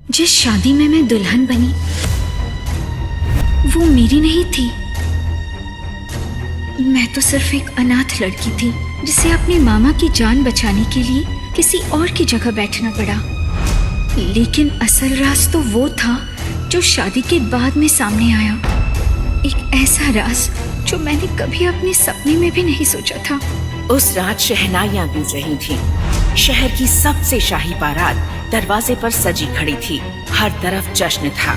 जिस शादी में मैं दुल्हन बनी वो मेरी नहीं थी। मैं तो सिर्फ एक अनाथ लड़की थी जिसे अपने मामा की जान बचाने के लिए किसी और की जगह बैठना पड़ा। लेकिन असल राज तो वो था जो शादी के बाद में सामने आया। एक ऐसा राज जो मैंने कभी अपने सपने में भी नहीं सोचा था। उस रात शहनाइयां गूंज रही थीं। शहर की सबसे शाही बारात दरवाजे पर सजी खड़ी थी। हर तरफ जश्न था,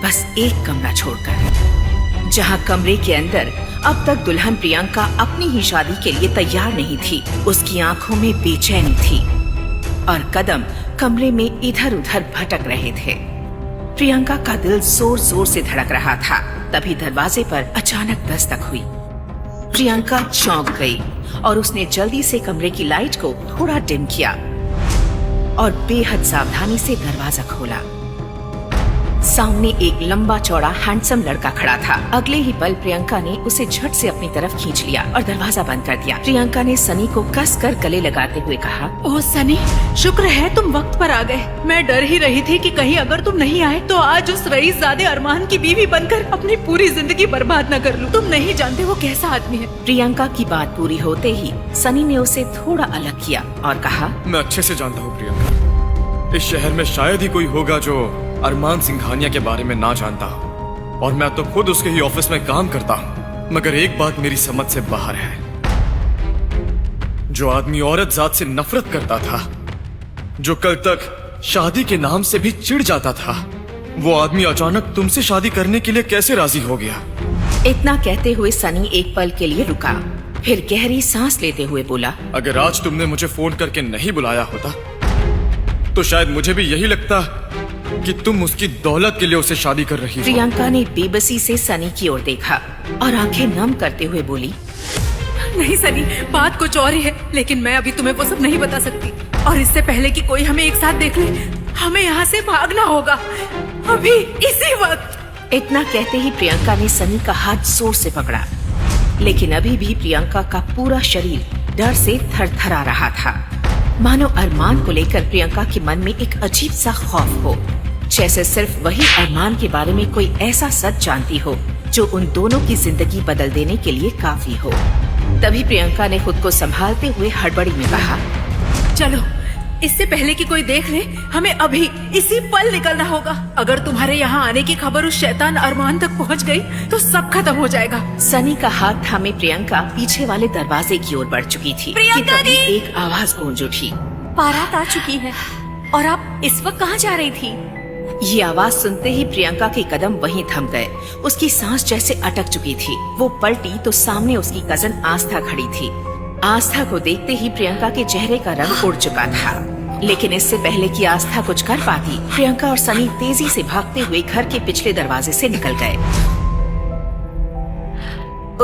बस एक कमरा छोड़कर, जहां कमरे के अंदर अब तक दुल्हन प्रियंका अपनी ही शादी के लिए तैयार नहीं थी। उसकी आंखों में बेचैनी थी और कदम कमरे में इधर उधर भटक रहे थे। प्रियंका का दिल जोर जोर से धड़क रहा था। तभी दरवाजे पर अचानक दस्तक हुई। प्रियंका चौंक गई और उसने जल्दी से कमरे की लाइट को थोड़ा डिम किया और बेहद सावधानी से दरवाजा खोला। सामने एक लंबा चौड़ा हैंडसम लड़का खड़ा था। अगले ही पल प्रियंका ने उसे झट से अपनी तरफ खींच लिया और दरवाजा बंद कर दिया। प्रियंका ने सनी को कसकर गले लगाते हुए कहा, ओह सनी, शुक्र है तुम वक्त पर आ गए। मैं डर ही रही थी कि कहीं अगर तुम नहीं आए तो आज उस रईसज़ादे अरमान की बीवी बनकर अपनी पूरी जिंदगी बर्बाद न कर लूं। तुम नहीं जानते वो कैसा आदमी है। प्रियंका की बात पूरी होते ही सनी ने उसे थोड़ा अलग किया और कहा, मैं अच्छे से जानता हूँ प्रियंका, इस शहर में शायद ही कोई होगा जो अरमान सिंघानिया के बारे में ना जानता हो, और मैं तो खुद उसके ही ऑफिस में काम करता हूँ। मगर एक बात मेरी समझ से बाहर है। जो आदमी औरत जात से नफरत करता था, जो कल तक शादी के नाम से भी चिढ़ जाता था, वो आदमी अचानक तुमसे शादी करने के लिए कैसे राजी हो गया? इतना कहते हुए सनी एक पल के लिए रुका, फिर गहरी सांस लेते हुए बोला, अगर आज तुमने मुझे फोन करके नहीं बुलाया होता तो शायद मुझे भी यही लगता कि तुम उसकी दौलत के लिए उसे शादी कर रही हो। प्रियंका ने बेबसी से सनी की ओर देखा और आंखें नम करते हुए बोली, नहीं सनी, बात कुछ और ही है, लेकिन मैं अभी तुम्हें वो सब नहीं बता सकती। और इससे पहले कि कोई हमें एक साथ देख ले, हमें यहाँ से भागना होगा, अभी इसी वक्त। इतना कहते ही प्रियंका ने सनी का हाथ जोर से पकड़ा, लेकिन अभी भी प्रियंका का पूरा शरीर डर से थरथरा रहा था। मानो अरमान को लेकर प्रियंका के मन में एक अजीब सा खौफ हो, जैसे सिर्फ वही अरमान के बारे में कोई ऐसा सच जानती हो जो उन दोनों की जिंदगी बदल देने के लिए काफी हो। तभी प्रियंका ने खुद को संभालते हुए हड़बड़ी में कहा, चलो, इससे पहले कि कोई देख ले, हमें अभी इसी पल निकलना होगा। अगर तुम्हारे यहाँ आने की खबर उस शैतान अरमान तक पहुँच गई तो सब खत्म हो जाएगा। सनी का हाथ थामे प्रियंका पीछे वाले दरवाजे की ओर बढ़ चुकी थी कि तभी एक आवाज गूंज उठी, बारात आ चुकी है और आप इस वक्त कहाँ जा रही थी? ये आवाज सुनते ही प्रियंका के कदम वहीं थम गए। उसकी सांस जैसे अटक चुकी थी। वो पलटी तो सामने उसकी कजन आस्था खड़ी थी। आस्था को देखते ही प्रियंका के चेहरे का रंग उड़ चुका था, लेकिन इससे पहले कि आस्था कुछ कर पाती, प्रियंका और सनी तेजी से भागते हुए घर के पिछले दरवाजे से निकल गए।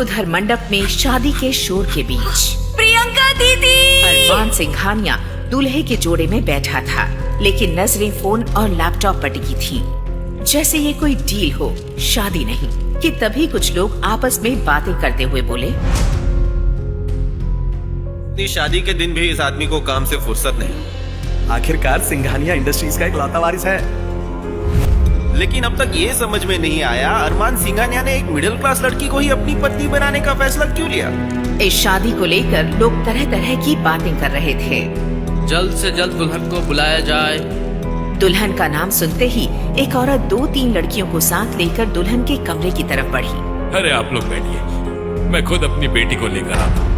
उधर मंडप में शादी के शोर के बीच प्रियंका दीदी! अरमान सिंघानिया दूल्हे के जोड़े में बैठा था, लेकिन नजरें फोन और लैपटॉप पर टिकी थीं, जैसे ये कोई डील हो, शादी नहीं। कि तभी कुछ लोग आपस में बातें करते हुए बोले, शादी के दिन भी इस आदमी को काम से फुर्सत नहीं। आखिरकार सिंघानिया इंडस्ट्रीज का इकलौता वारिस है। लेकिन अब तक ये समझ में नहीं आया, अरमान सिंघानिया ने एक मिडिल क्लास लड़की को ही अपनी पत्नी बनाने का फैसला क्यों लिया? इस शादी को लेकर लोग तरह तरह की बातें कर रहे थे। जल्द से जल्द दुल्हन को बुलाया जाए। दुल्हन का नाम सुनते ही एक औरत 2-3 लड़कियों को साथ लेकर दुल्हन के कमरे की तरफ बढ़ी। अरे आप लोग बैठिए, मैं खुद अपनी बेटी को लेकर आता हूँ।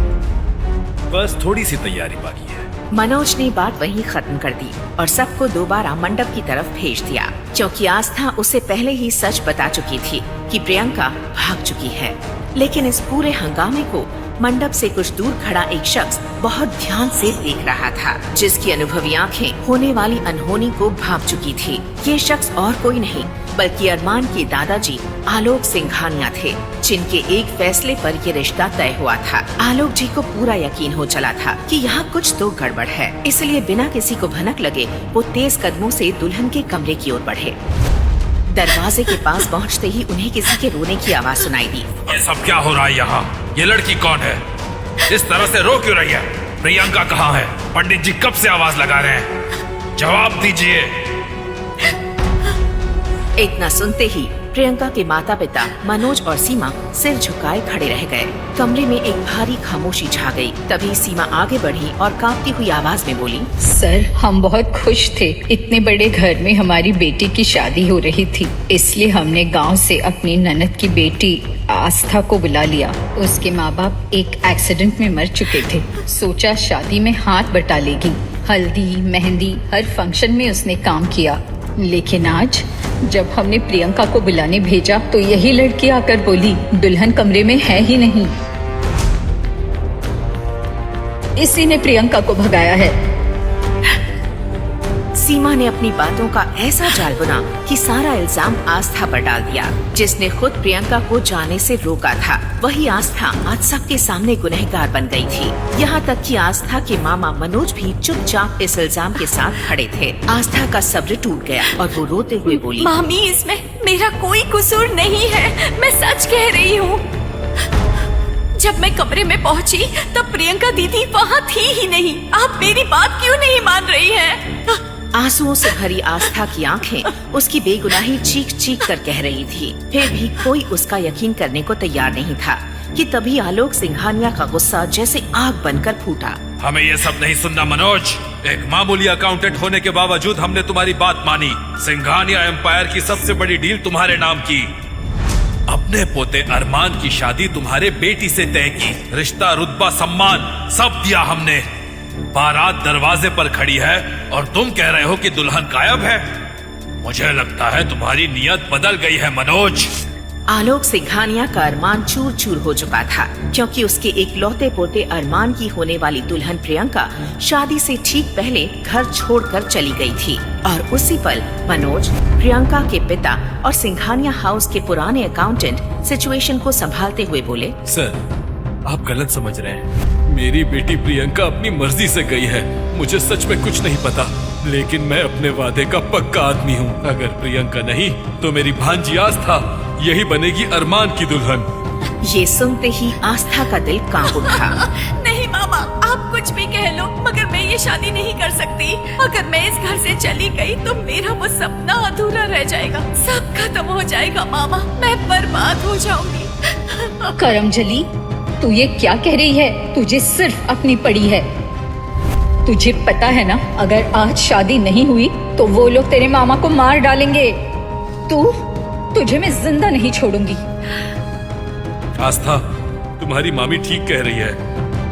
बस थोड़ी सी तैयारी बाकी है। मनोज ने बात वहीं खत्म कर दी और सबको दोबारा मंडप की तरफ भेज दिया, क्योंकि आस्था उसे पहले ही सच बता चुकी थी कि प्रियंका भाग चुकी है। लेकिन इस पूरे हंगामे को मंडप से कुछ दूर खड़ा एक शख्स बहुत ध्यान से देख रहा था, जिसकी अनुभवी आंखें होने वाली अनहोनी को भांप चुकी थी। ये शख्स और कोई नहीं बल्कि अरमान के दादाजी आलोक सिंघानिया थे, जिनके एक फैसले पर ये रिश्ता तय हुआ था। आलोक जी को पूरा यकीन हो चला था कि यहाँ कुछ तो गड़बड़ है, इसलिए बिना किसी को भनक लगे वो तेज कदमों से दुल्हन के कमरे की ओर बढ़े। दरवाजे के पास पहुँचते ही उन्हें किसी के रोने की आवाज सुनाई दी। ये सब क्या हो रहा है यहाँ? ये लड़की कौन है? इस तरह से रो क्यों रही है? प्रियंका कहाँ है? पंडित जी कब से आवाज लगा रहे हैं? जवाब दीजिए। इतना सुनते ही प्रियंका के माता पिता मनोज और सीमा सिर झुकाए खड़े रह गए। कमरे में एक भारी खामोशी छा गई। तभी सीमा आगे बढ़ी और कांपती हुई आवाज में बोली, सर, हम बहुत खुश थे। इतने बड़े घर में हमारी बेटी की शादी हो रही थी, इसलिए हमने गांव से अपनी ननद की बेटी आस्था को बुला लिया। उसके माँ बाप एक एक्सीडेंट में मर चुके थे। सोचा शादी में हाथ बटा लेगी। हल्दी मेहंदी हर फंक्शन में उसने काम किया। लेकिन आज जब हमने प्रियंका को बुलाने भेजा तो यही लड़की आकर बोली, दुल्हन कमरे में है ही नहीं। इसी ने प्रियंका को भगाया है। सीमा ने अपनी बातों का ऐसा जाल बुना कि सारा इल्जाम आस्था पर डाल दिया, जिसने खुद प्रियंका को जाने से रोका था। वही आस्था आज सबके सामने गुनहगार बन गई थी। यहाँ तक कि आस्था के मामा मनोज भी चुपचाप इस इल्जाम के साथ खड़े थे। आस्था का सब्र टूट गया और वो रोते हुए बोली, मामी, इसमें मेरा कोई कसूर नहीं है, मैं सच कह रही हूँ। जब मैं कमरे में पहुँची तब प्रियंका दीदी वहाँ थी ही नहीं। आप मेरी बात क्यों नहीं मान रही हैं? आंसुओं से भरी आस्था की आंखें उसकी बेगुनाही चीख चीख कर कह रही थी। फिर भी कोई उसका यकीन करने को तैयार नहीं था कि तभी आलोक सिंघानिया का गुस्सा जैसे आग बनकर फूटा। हमें ये सब नहीं सुनना मनोज। एक मामूली अकाउंटेंट होने के बावजूद हमने तुम्हारी बात मानी। सिंघानिया एम्पायर की सबसे बड़ी डील तुम्हारे नाम की। अपने पोते अरमान की शादी तुम्हारे बेटी से तय की। रिश्ता, रुतबा, सम्मान सब दिया हमने। बारात दरवाजे पर खड़ी है और तुम कह रहे हो कि दुल्हन गायब है। मुझे लगता है तुम्हारी नीयत बदल गई है मनोज। आलोक सिंघानिया का अरमान चूर चूर हो चुका था, क्योंकि उसके एक लौते पोते अरमान की होने वाली दुल्हन प्रियंका शादी से ठीक पहले घर छोड़कर चली गई थी। और उसी पल मनोज, प्रियंका के पिता और सिंघानिया हाउस के पुराने अकाउंटेंट सिचुएशन को संभालते हुए बोले, सर, आप गलत समझ रहे हैं। मेरी बेटी प्रियंका अपनी मर्जी से गई है। मुझे सच में कुछ नहीं पता, लेकिन मैं अपने वादे का पक्का आदमी हूँ। अगर प्रियंका नहीं तो मेरी भांजी आस्था यही बनेगी अरमान की दुल्हन। ये सुनते ही आस्था का दिल कांप उठा। नहीं मामा, आप कुछ भी कह लो, मगर मैं ये शादी नहीं कर सकती। अगर मैं इस घर से चली गई तो मेरा वो सपना अधूरा रह जाएगा, सब खत्म हो जाएगा मामा, मैं बर्बाद हो जाऊंगी। करमजली, तू ये क्या कह रही है? तुझे सिर्फ अपनी पड़ी है। तुझे पता है ना, अगर आज शादी नहीं हुई तो वो लोग तेरे मामा को मार डालेंगे। तुझे मैं जिंदा नहीं छोड़ूंगी। आस्था, तुम्हारी मामी ठीक कह रही है।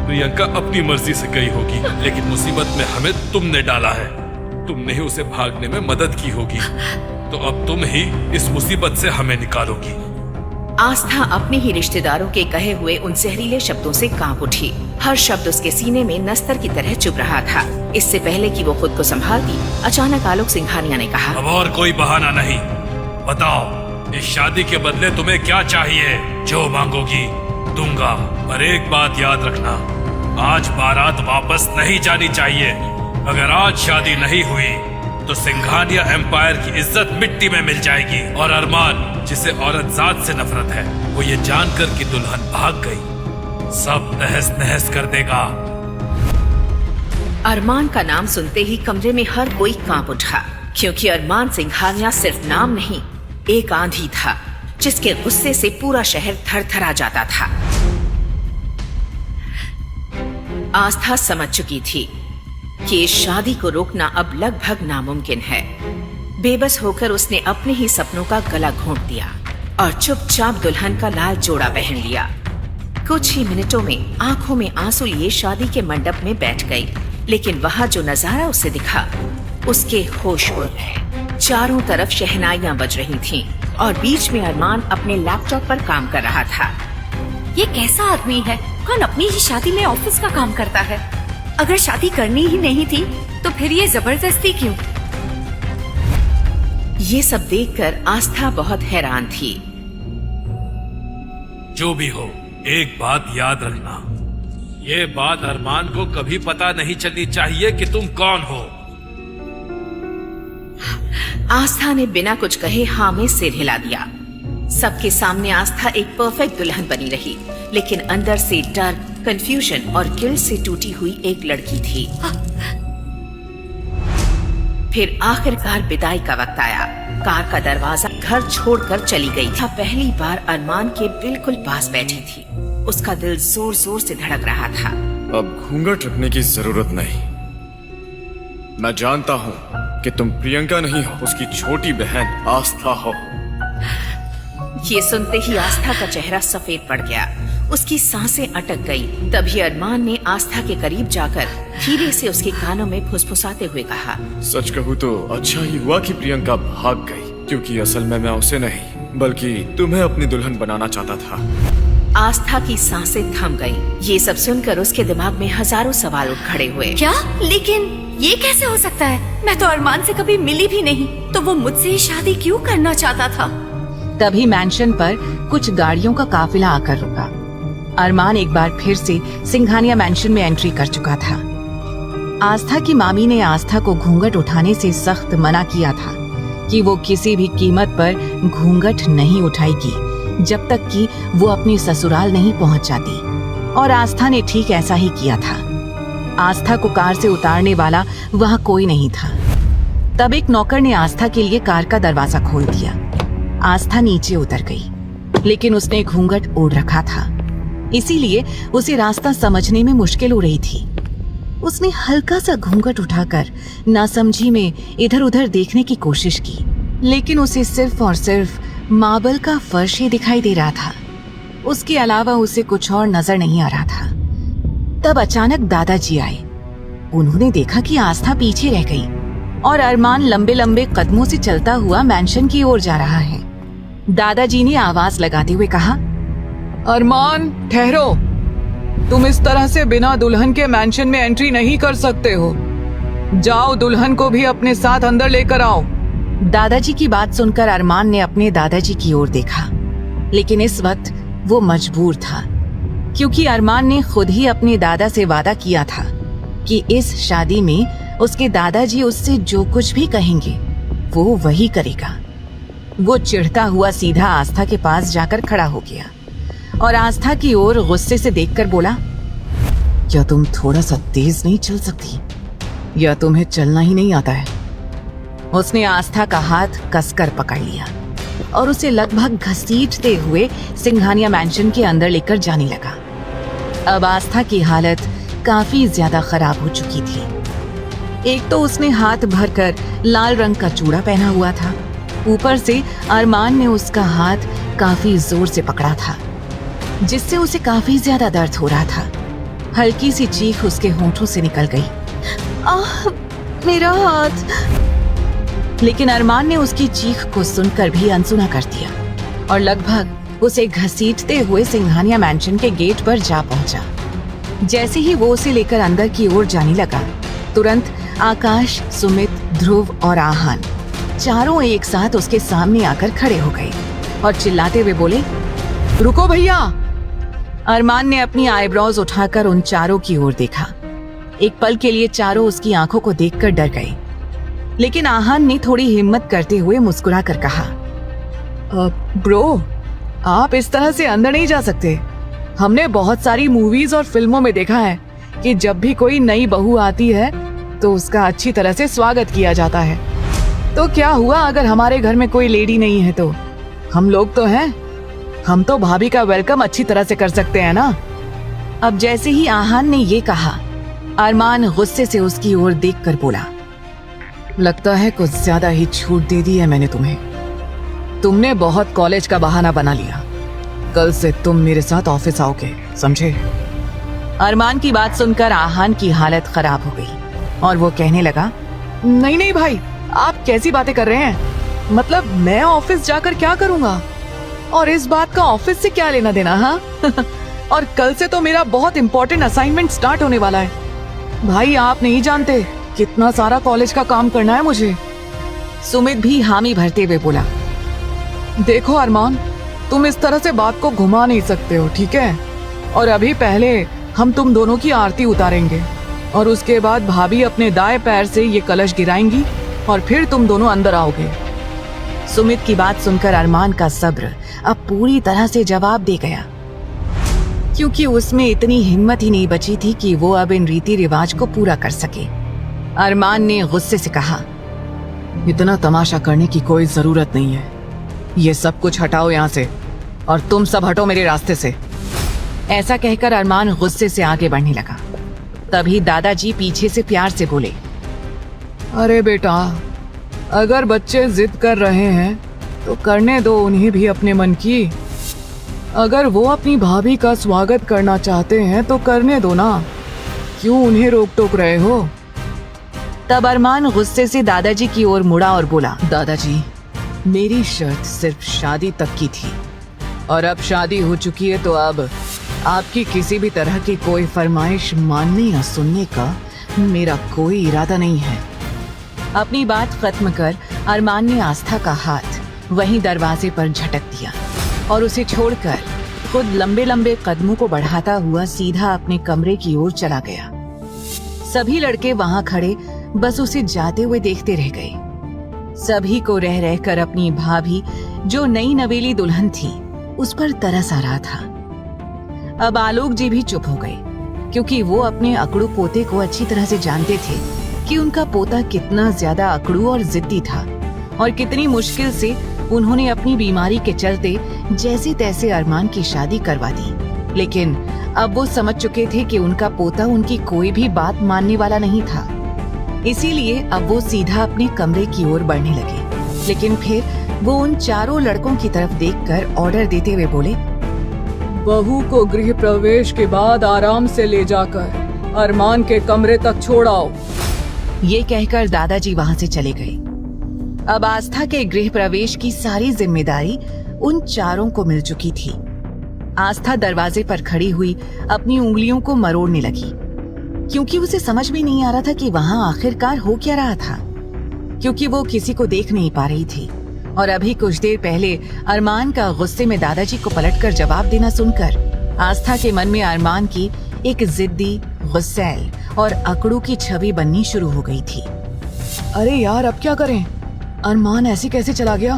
प्रियंका अपनी मर्जी से गई होगी, लेकिन मुसीबत में हमें तुमने डाला है। तुमने ही उसे भागने में मदद की होगी, तो अब तुम ही इस मुसीबत से हमें निकालोगी। आस्था अपने ही रिश्तेदारों के कहे हुए उन जहरीले शब्दों से कांप उठी। हर शब्द उसके सीने में नस्तर की तरह चुभ रहा था। इससे पहले कि वो खुद को संभालती, अचानक आलोक सिंघानिया ने कहा, अब और कोई बहाना नहीं। बताओ, इस शादी के बदले तुम्हें क्या चाहिए? जो मांगोगी दूंगा, पर एक बात याद रखना, आज बारात वापस नहीं जानी चाहिए। अगर आज शादी नहीं हुई तो सिंघानिया एम्पायर की इज्जत मिट्टी में मिल जाएगी। और अरमान, जिसे औरत जात से नफरत है, वो ये जानकर कि दुल्हन भाग गई, सब तहस नहस कर देगा। अरमान का नाम सुनते ही कमरे में हर कोई कांप उठा, क्योंकि अरमान सिंघानिया सिर्फ नाम नहीं, एक आंधी था जिसके गुस्से से पूरा शहर थरथरा जाता था। आस्था समझ चुकी थी कि इस शादी को रोकना अब लगभग नामुमकिन है। बेबस होकर उसने अपने ही सपनों का गला घोंट दिया और चुपचाप दुल्हन का लाल जोड़ा पहन लिया। कुछ ही मिनटों में आंखों में आंसू लिए शादी के मंडप में बैठ गई, लेकिन वहां जो नजारा उसे दिखा उसके होश उड़ गए। चारों तरफ शहनाइयां बज रही थीं और बीच में अरमान अपने लैपटॉप पर काम कर रहा था। ये कैसा आदमी है? कौन अपनी ही शादी में ऑफिस का काम करता है? अगर शादी करनी ही नहीं थी तो फिर ये जबरदस्ती क्यों? ये सब देखकर आस्था बहुत हैरान थी। जो भी हो, एक बात याद रखना, ये बात अरमान को कभी पता नहीं चलनी चाहिए कि तुम कौन हो। आस्था ने बिना कुछ कहे हाँ में सिर हिला दिया। सबके सामने आस्था एक परफेक्ट दुल्हन बनी रही, लेकिन अंदर से डर, कंफ्यूजन और गिल्ट से टूटी हुई एक लड़की थी। फिर आखिरकार विदाई का वक्त आया। कार का दरवाजा घर छोड़कर चली गई। पहली बार अरमान के बिल्कुल पास बैठी थी। उसका दिल जोर जोर से धड़क रहा था। अब घूंघट रखने की जरूरत नहीं। मैं जानता हूँ कि तुम प्रियंका नहीं हो, उसकी छोटी बहन आस्था हो। ये सुनते ही आस्था का चेहरा सफेद पड़ गया। उसकी सांसें अटक गई। तभी अरमान ने आस्था के करीब जाकर धीरे से उसके कानों में फुसफुसाते हुए कहा, सच कहूँ तो अच्छा ही हुआ कि प्रियंका भाग गई, क्योंकि असल में मैं उसे नहीं बल्कि तुम्हें अपनी दुल्हन बनाना चाहता था। आस्था की सांसें थम गईं। ये सब सुनकर उसके दिमाग में हजारों सवाल उठ खड़े हुए। क्या? लेकिन ये कैसे हो सकता है? मैं तो अरमान से कभी मिली भी नहीं, तो वो मुझसे ही शादी क्यों करना चाहता था? तभी मैंशन पर कुछ गाड़ियों का काफिला आकर रुका। अरमान एक बार फिर से सिंघानिया मैंशन में एंट्री कर चुका था। आस्था की मामी ने आस्था को घूंघट उठाने से सख्त मना किया था कि वो किसी भी कीमत पर घूंघट नहीं उठाएगी जब तक कि वो अपनी ससुराल नहीं पहुंच जाती, और आस्था ने ठीक ऐसा ही किया था। आस्था को कार से उतारने वाला वहाँ कोई नहीं था। तब एक नौकर ने आस्था के लिए कार का दरवाजा खोल दिया। आस्था नीचे उतर गई, लेकिन उसने घूंघट ओढ़ रखा था, इसीलिए उसे रास्ता समझने में मुश्किल हो रही थी। उसने हल्का सा घूंघट उठाकर नासमझी में इधर उधर देखने की कोशिश की, लेकिन उसे सिर्फ और सिर्फ मार्बल का फर्श ही दिखाई दे रहा था। उसके अलावा उसे कुछ और नजर नहीं आ रहा था। तब अचानक दादाजी आए। उन्होंने देखा कि आस्था पीछे रह गई और अरमान लंबे लंबे कदमों से चलता हुआ मैंशन की ओर जा रहा है। दादाजी ने आवाज लगाते हुए कहा, अरमान ठहरो, तुम इस तरह से बिना दुल्हन के मैंशन में एंट्री नहीं कर सकते हो। जाओ, दुल्हन को भी अपने साथ अंदर लेकर आओ। दादाजी की बात सुनकर अरमान ने अपने दादाजी की ओर देखा, लेकिन इस वक्त वो मजबूर था, क्योंकि अरमान ने खुद ही अपने दादा से वादा किया था कि इस शादी में उसके दादाजी उससे जो कुछ भी कहेंगे वो वही करेगा। वो चिढ़ता हुआ सीधा आस्था के पास जाकर खड़ा हो गया और आस्था की ओर गुस्से से देखकर बोला, क्या तुम थोड़ा सा तेज नहीं चल सकती, या तुम्हें चलना ही नहीं आता है? उसने आस्था का हाथ कसकर पकड़ लिया और उसे लगभग घसीटते हुए सिंघानिया मैंशन के अंदर लेकर जाने लगा। अब आस्था की हालत काफी ज्यादा खराब हो चुकी थी। एक तो उसने हाथ भरकर लाल रंग का चूड़ा पहना हुआ था, ऊपर से अरमान ने उसका हाथ काफी जोर से पकड़ा था, जिससे उसे काफी ज्यादा दर्द हो रहा था। हल्की सी चीख उसके होंठों से निकल गई, आह मेरा हाथ। लेकिन अरमान ने उसकी चीख को सुनकर भी अनसुना कर दिया और लगभग उसे घसीटते हुए सिंघानिया मैंशन के गेट पर जा पहुंचा। जैसे ही वो उसे लेकर अंदर की ओर जाने लगा, तुरंत आकाश, सुमित, ध्रुव और आहान चारों एक साथ उसके सामने आकर खड़े हो गए और चिल्लाते हुए बोले, रुको भैया। अरमान ने अपनी आईब्रोज उठाकर उन चारों की ओर देखा। एक पल के लिए चारों उसकी आंखों को देखकर डर गए, लेकिन आहान ने थोड़ी हिम्मत करते हुए मुस्कुरा कर कहा, ब्रो, आप इस तरह से अंदर नहीं जा सकते। हमने बहुत सारी मूवीज और फिल्मों में देखा है कि जब भी कोई नई बहू आती है तो उसका अच्छी तरह से स्वागत किया जाता है। तो क्या हुआ अगर हमारे घर में कोई लेडी नहीं है? तो हम लोग तो हैं, हम तो भाभी का वेलकम अच्छी तरह से कर सकते हैं ना। अब जैसे ही आहान ने ये कहा, अरमान गुस्से से उसकी ओर देखकर बोला, लगता है कुछ ज्यादा ही छूट दे दी है मैंने तुम्हें। तुमने बहुत कॉलेज का बहाना बना लिया। कल से तुम मेरे साथ ऑफिस आओगे, समझे? अरमान की बात सुनकर आहान की हालत खराब हो गई और वो कहने लगा, नहीं नहीं भाई, आप कैसी बातें कर रहे हैं? मतलब मैं ऑफिस जाकर क्या करूंगा? और इस बात का ऑफिस से क्या लेना देना? हाँ और कल से तो मेरा बहुत इंपॉर्टेंट असाइनमेंट स्टार्ट होने वाला है। भाई आप नहीं जानते कितना सारा कॉलेज का काम करना है मुझे। सुमित भी हामी भरते हुए बोला, देखो अरमान, तुम इस तरह से बात को घुमा नहीं सकते हो, ठीक है? और अभी पहले हम तुम दोनों की आरती उतारेंगे और उसके बाद भाभी अपने दाएं पैर से ये कलश गिराएंगी और फिर तुम दोनों अंदर आओगे। सुमित की बात सुनकर अरमान का सब्र अब पूरी तरह से जवाब दे गया, क्योंकि उसमें इतनी हिम्मत ही नहीं बची थी कि वो अब इन रीति रिवाज को पूरा कर सके। अरमान ने गुस्से से कहा, इतना तमाशा करने की कोई जरूरत नहीं है। ये सब कुछ हटाओ यहाँ से, और तुम सब हटो मेरे रास्ते से। ऐसा कहकर अरमान गुस्से से आगे बढ़ने लगा। तभी दादाजी पीछे से प्यार से बोले, अरे बेटा, अगर बच्चे जिद कर रहे हैं तो करने दो उन्हें भी अपने मन की। अगर वो अपनी भाभी का स्वागत करना चाहते हैं तो करने दो ना, क्यों उन्हें रोक टोक रहे हो? तब अरमान गुस्से से दादाजी की ओर मुड़ा और बोला, दादाजी, मेरी शर्त सिर्फ शादी तक की थी, और अब शादी हो चुकी है तो अब आपकी किसी भी तरह की कोई फरमाइश मानने या सुनने का मेरा कोई इरादा नहीं है। अपनी बात खत्म कर अरमान ने आस्था का हाथ वहीं दरवाजे पर झटक दिया और उसे छोड़कर खुद लंबे लंबे कदमों को बढ़ाता हुआ सीधा अपने कमरे की ओर चला गया। सभी लड़के वहां खड़े बस उसे जाते हुए देखते रह गए। सभी को रह रहकर अपनी भाभी, जो नई नवेली दुल्हन थी, उस पर तरस आ रहा था। अब आलोक जी भी चुप हो गए, क्योंकि वो अपने अकड़ू पोते को अच्छी तरह से जानते थे कि उनका पोता कितना ज्यादा अकड़ू और जिद्दी था, और कितनी मुश्किल से उन्होंने अपनी बीमारी के चलते जैसे तैसे अरमान की शादी करवा दी। लेकिन अब वो समझ चुके थे कि उनका पोता उनकी कोई भी बात मानने वाला नहीं था। इसीलिए अब वो सीधा अपने कमरे की ओर बढ़ने लगे। लेकिन फिर वो उन चारों लड़कों की तरफ देखकर ऑर्डर देते हुए बोले, बहू को गृह प्रवेश के बाद आराम से ले जाकर अरमान के कमरे तक छोड़ आओ। ये कहकर दादाजी वहां से चले गए। अब आस्था के गृह प्रवेश की सारी जिम्मेदारी उन चारों को मिल चुकी थी। आस्था दरवाजे पर खड़ी हुई अपनी उंगलियों को मरोड़ने लगी, क्योंकि उसे समझ में नहीं आ रहा था कि वहां आखिरकार हो क्या रहा था, क्योंकि वो किसी को देख नहीं पा रही थी। और अभी कुछ देर पहले अरमान का गुस्से में दादाजी को पलटकर जवाब देना सुनकर आस्था के मन में अरमान की एक जिद्दी, गुस्सैल और अकड़ू की छवि बननी शुरू हो गई थी। अरे यार, अब क्या करें? अरमान ऐसे कैसे चला गया?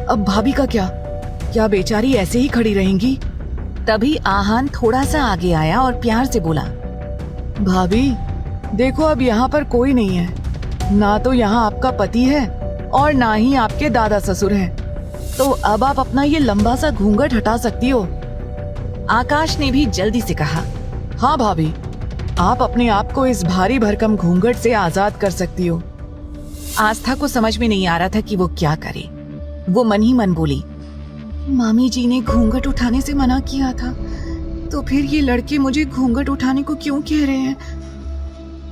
अब भाभी का क्या बेचारी ऐसे ही खड़ी रहेंगी? तभी आहान थोड़ा सा आगे आया और प्यार से बोला, भाभी देखो, अब यहाँ पर कोई नहीं है। ना तो यहाँ आपका पति है और ना ही आपके दादा ससुर हैं। तो अब आप अपना ये लंबा सा घूंघट हटा सकती हो। आकाश ने भी जल्दी से कहा, हाँ भाभी, आप अपने आप को इस भारी भरकम घूंघट से आजाद कर सकती हो। आस्था को समझ में नहीं आ रहा था कि वो क्या करे। वो मन ही मन बोली, मामी जी ने घूंघट उठाने से मना किया था, तो फिर ये लड़के मुझे घूंघट उठाने को क्यों कह रहे हैं?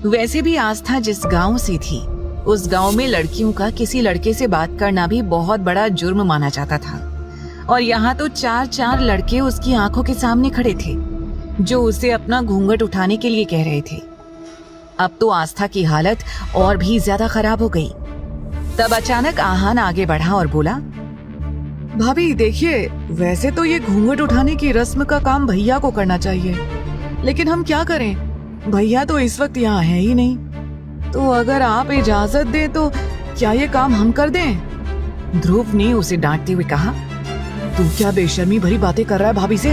वैसे भी आस्था जिस गांव से थी, उस गांव में लड़कियों का किसी लड़के से बात करना भी बहुत बड़ा जुर्म माना जाता था। और यहाँ तो 4 लड़के उसकी आंखों के सामने खड़े थे, जो उसे अपना घूंघट उठाने के लिए कह रहे थे। अब तो आस्था की हालत और भी ज्यादा खराब हो गई। तब अचानक आहान आगे बढ़ा और बोला, भाभी देखिए, वैसे तो ये घूंघट उठाने की रस्म का काम भैया को करना चाहिए, लेकिन हम क्या करें? भैया तो इस वक्त यहाँ है ही नहीं। तो अगर आप इजाजत दें तो क्या ये काम हम कर दें? ध्रुव ने उसे डांटते हुए कहा, तू क्या बेशर्मी भरी बातें कर रहा है भाभी से?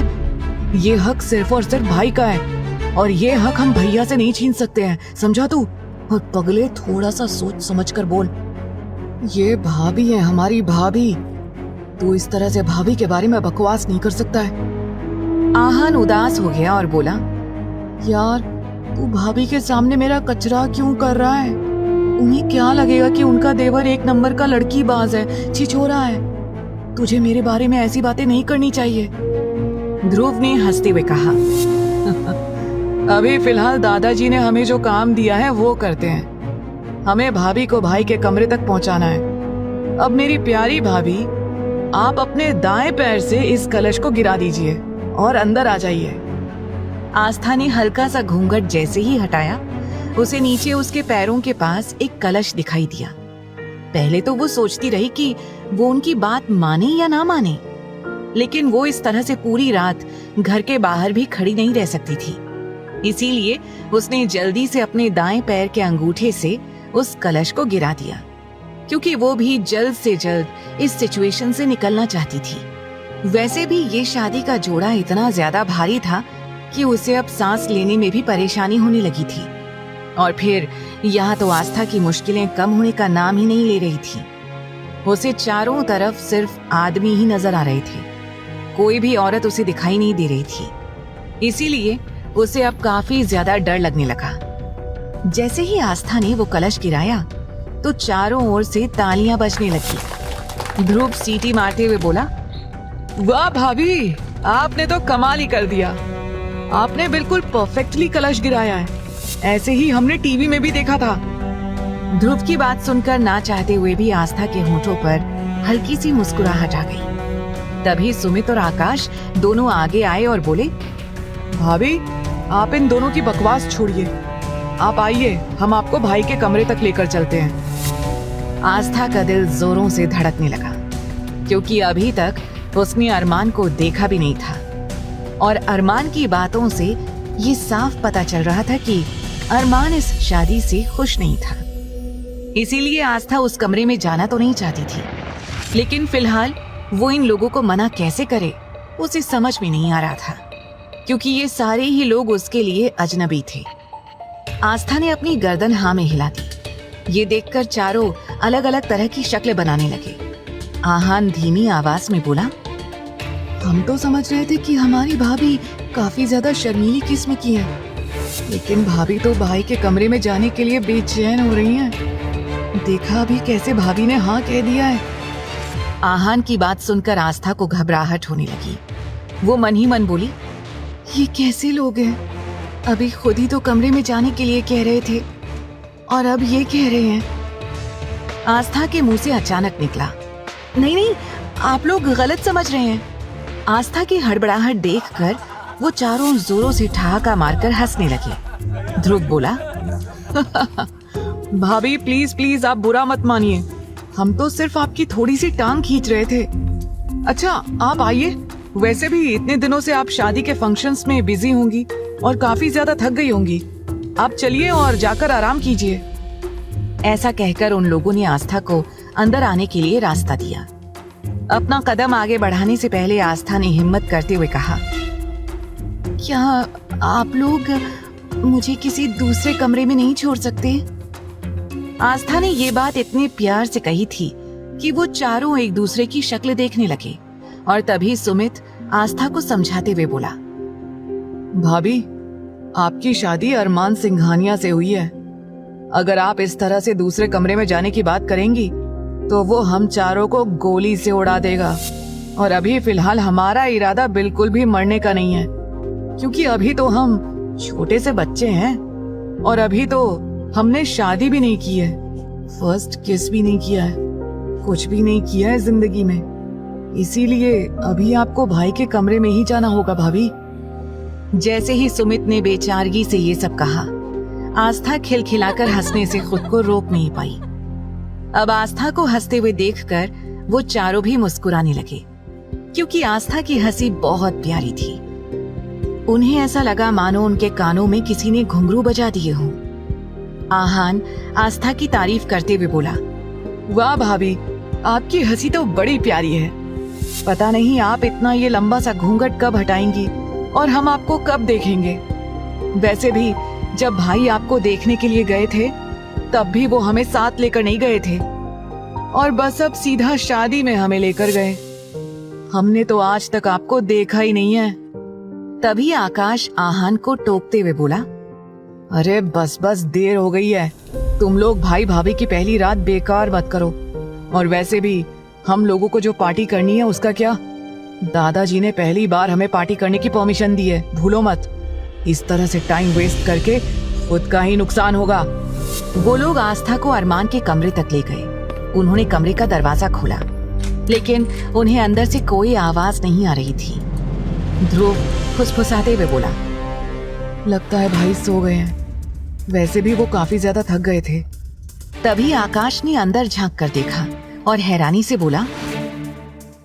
ये हक सिर्फ और सिर्फ भाई का है, और ये हक हम भैया से नहीं छीन सकते हैं, समझा तू? और पगले, थोड़ा सा सोच समझ कर बोल। ये भाभी है, हमारी भाभी। तू इस तरह से भाभी के बारे में बकवास नहीं कर सकता है। आहान उदास हो गया और बोला, यार तू भाभी के सामने मेरा कचरा क्यों कर रहा है? उन्हें क्या लगेगा कि उनका देवर एक नंबर का लड़की बाज है, छिछोरा है। तुझे मेरे बारे में ऐसी बातें नहीं करनी चाहिए। ध्रुव ने हंसते हुए कहा, अभी फिलहाल दादाजी ने हमें जो काम दिया है वो करते हैं। हमें भाभी को भाई के कमरे तक पहुंचाना है। अब मेरी प्यारी भाभी, आप अपने दाएं पैर से इस कलश को गिरा दीजिए और अंदर आ जाइए। आस्था ने हल्का सा घूंघट जैसे ही हटाया, उसे नीचे उसके पैरों के पास एक कलश दिखाई दिया। पहले तो वो सोचती रही कि वो उनकी बात माने या ना माने, लेकिन वो इस तरह से पूरी रात घर के बाहर भी खड़ी नहीं रह सकती थी। इसीलिए उसने जल्दी से अपने दाएं पैर के अंगूठे से उस कलश को गिरा दिया, क्योंकि वो भी जल्द से जल्द इस सिचुएशन से निकलना चाहती थी। वैसे भी ये शादी का जोड़ा इतना ज्यादा भारी था कि उसे अब सांस लेने में भी परेशानी होने लगी थी। और फिर यहाँ तो आस्था की मुश्किलें कम होने का नाम ही नहीं ले रही थी। उसे चारों तरफ सिर्फ आदमी ही नजर आ रहे थे, कोई भी औरत उसे दिखाई नहीं दे रही थी। इसीलिए उसे अब काफी ज्यादा डर लगने लगा। जैसे ही आस्था ने वो कलश गिराया तो चारों ओर से तालियां बजने लगी। ध्रुव सीटी मारते हुए बोला, वाह भाभी, आपने तो कमाल ही कर दिया। आपने बिल्कुल परफेक्टली कलश गिराया है, ऐसे ही हमने टीवी में भी देखा था। ध्रुव की बात सुनकर ना चाहते हुए भी आस्था के होठों पर हल्की सी मुस्कुराहट आ गई। तभी सुमित और आकाश दोनों आगे आए और बोले, भाभी आप इन दोनों की बकवास छोड़िए, आप आइए, हम आपको भाई के कमरे तक लेकर चलते हैं। आस्था का दिल जोरों से धड़कने लगा, क्योंकि अभी तक उसने अरमान को देखा भी नहीं था और अरमान की बातों से ये साफ पता चल रहा था कि अरमान इस शादी से खुश नहीं था। इसीलिए आस्था उस कमरे में जाना तो नहीं चाहती थी, लेकिन फिलहाल वो इन लोगों को मना कैसे करे उसे समझ में नहीं आ रहा था, क्योंकि ये सारे ही लोग उसके लिए अजनबी थे। आस्था ने अपनी गर्दन हाँ में हिला दी। ये देखकर चारों अलग अलग तरह की शक्लें बनाने लगे। आहान धीमी आवाज में बोला, हम तो समझ रहे थे कि हमारी भाभी काफी ज्यादा शर्मीली किस्म की है, लेकिन भाभी तो भाई के कमरे में जाने के लिए बेचैन हो रही हैं। देखा अभी कैसे भाभी ने हाँ कह दिया है। आहान की बात सुनकर आस्था को घबराहट होने लगी। वो मन ही मन बोली, ये कैसे लोग हैं? अभी खुद ही तो कमरे में जाने के लिए कह रहे थे और अब ये कह रहे हैं। आस्था के मुंह से अचानक निकला, नहीं नहीं, आप लोग गलत समझ रहे हैं। आस्था की हड़बड़ाहट देखकर वो चारों जोरों से ठहाका मारकर हंसने लगे। ध्रुव बोला, भाभी प्लीज प्लीज आप बुरा मत मानिए, हम तो सिर्फ आपकी थोड़ी सी टांग खींच रहे थे। अच्छा आप आइए, वैसे भी इतने दिनों से आप शादी के फंक्शंस में बिजी होंगी और काफी ज्यादा थक गई होंगी। आप चलिए और जाकर आराम कीजिए। ऐसा कहकर उन लोगों ने आस्था को अंदर आने के लिए रास्ता दिया। अपना कदम आगे बढ़ाने से पहले आस्था ने हिम्मत करते हुए कहा, क्या आप लोग मुझे किसी दूसरे कमरे में नहीं छोड़ सकते? आस्था ने ये बात इतने प्यार से कही थी कि वो चारों एक दूसरे की शक्ल देखने लगे और तभी सुमित आस्था को समझाते हुए बोला, भाभी आपकी शादी अरमान सिंघानिया से हुई है। अगर आप इस तरह से दूसरे कमरे में जाने की बात करेंगी तो वो हम चारों को गोली से उड़ा देगा। और अभी फिलहाल हमारा इरादा बिल्कुल भी मरने का नहीं है, क्योंकि अभी तो हम छोटे से बच्चे हैं और अभी तो हमने शादी भी नहीं की है, फर्स्ट किस भी नहीं किया है, कुछ भी नहीं किया है जिंदगी में। इसीलिए अभी आपको भाई के कमरे में ही जाना होगा भाभी। जैसे ही सुमित ने बेचारगी से ये सब कहा, आस्था खिलखिलाकर हंसने से खुद को रोक नहीं पाई। अब आस्था को हंसते हुए देखकर वो चारों भी मुस्कुराने लगे, क्योंकि आस्था की हंसी बहुत प्यारी थी। उन्हें ऐसा लगा मानो उनके कानों में किसी ने घुंघरू बजा दिए हों। आहान आस्था की तारीफ करते हुए बोला, वाह भाभी आपकी हंसी तो बड़ी प्यारी है। पता नहीं आप इतना ये लंबा सा घूंघट कब हटाएंगी और हम आपको कब देखेंगे। वैसे भी जब भाई आपको देखने के लिए गए थे तब भी वो हमें साथ लेकर नहीं गए थे और बस अब सीधा शादी में हमें लेकर गए। हमने तो आज तक आपको देखा ही नहीं है। तभी आकाश आहान को टोकते हुए बोला, अरे बस बस देर हो गई है, तुम लोग भाई भाभी की पहली रात बेकार मत करो। और वैसे भी हम लोगों को जो पार्टी करनी है उसका क्या, दादाजी ने पहली बार हमें पार्टी करने की परमिशन दी है, भूलो मत। इस तरह से टाइम वेस्ट करके खुद का ही नुकसान होगा। वो लोग आस्था को अरमान के कमरे तक ले गए। उन्होंने कमरे का दरवाजा खोला, लेकिन उन्हें अंदर से कोई आवाज नहीं आ रही थी। ध्रुव फुसफुसाते हुए बोला, लगता है भाई सो गए हैं, वैसे भी वो काफी ज्यादा थक गए थे। तभी आकाश ने अंदर झांक कर देखा और हैरानी से बोला,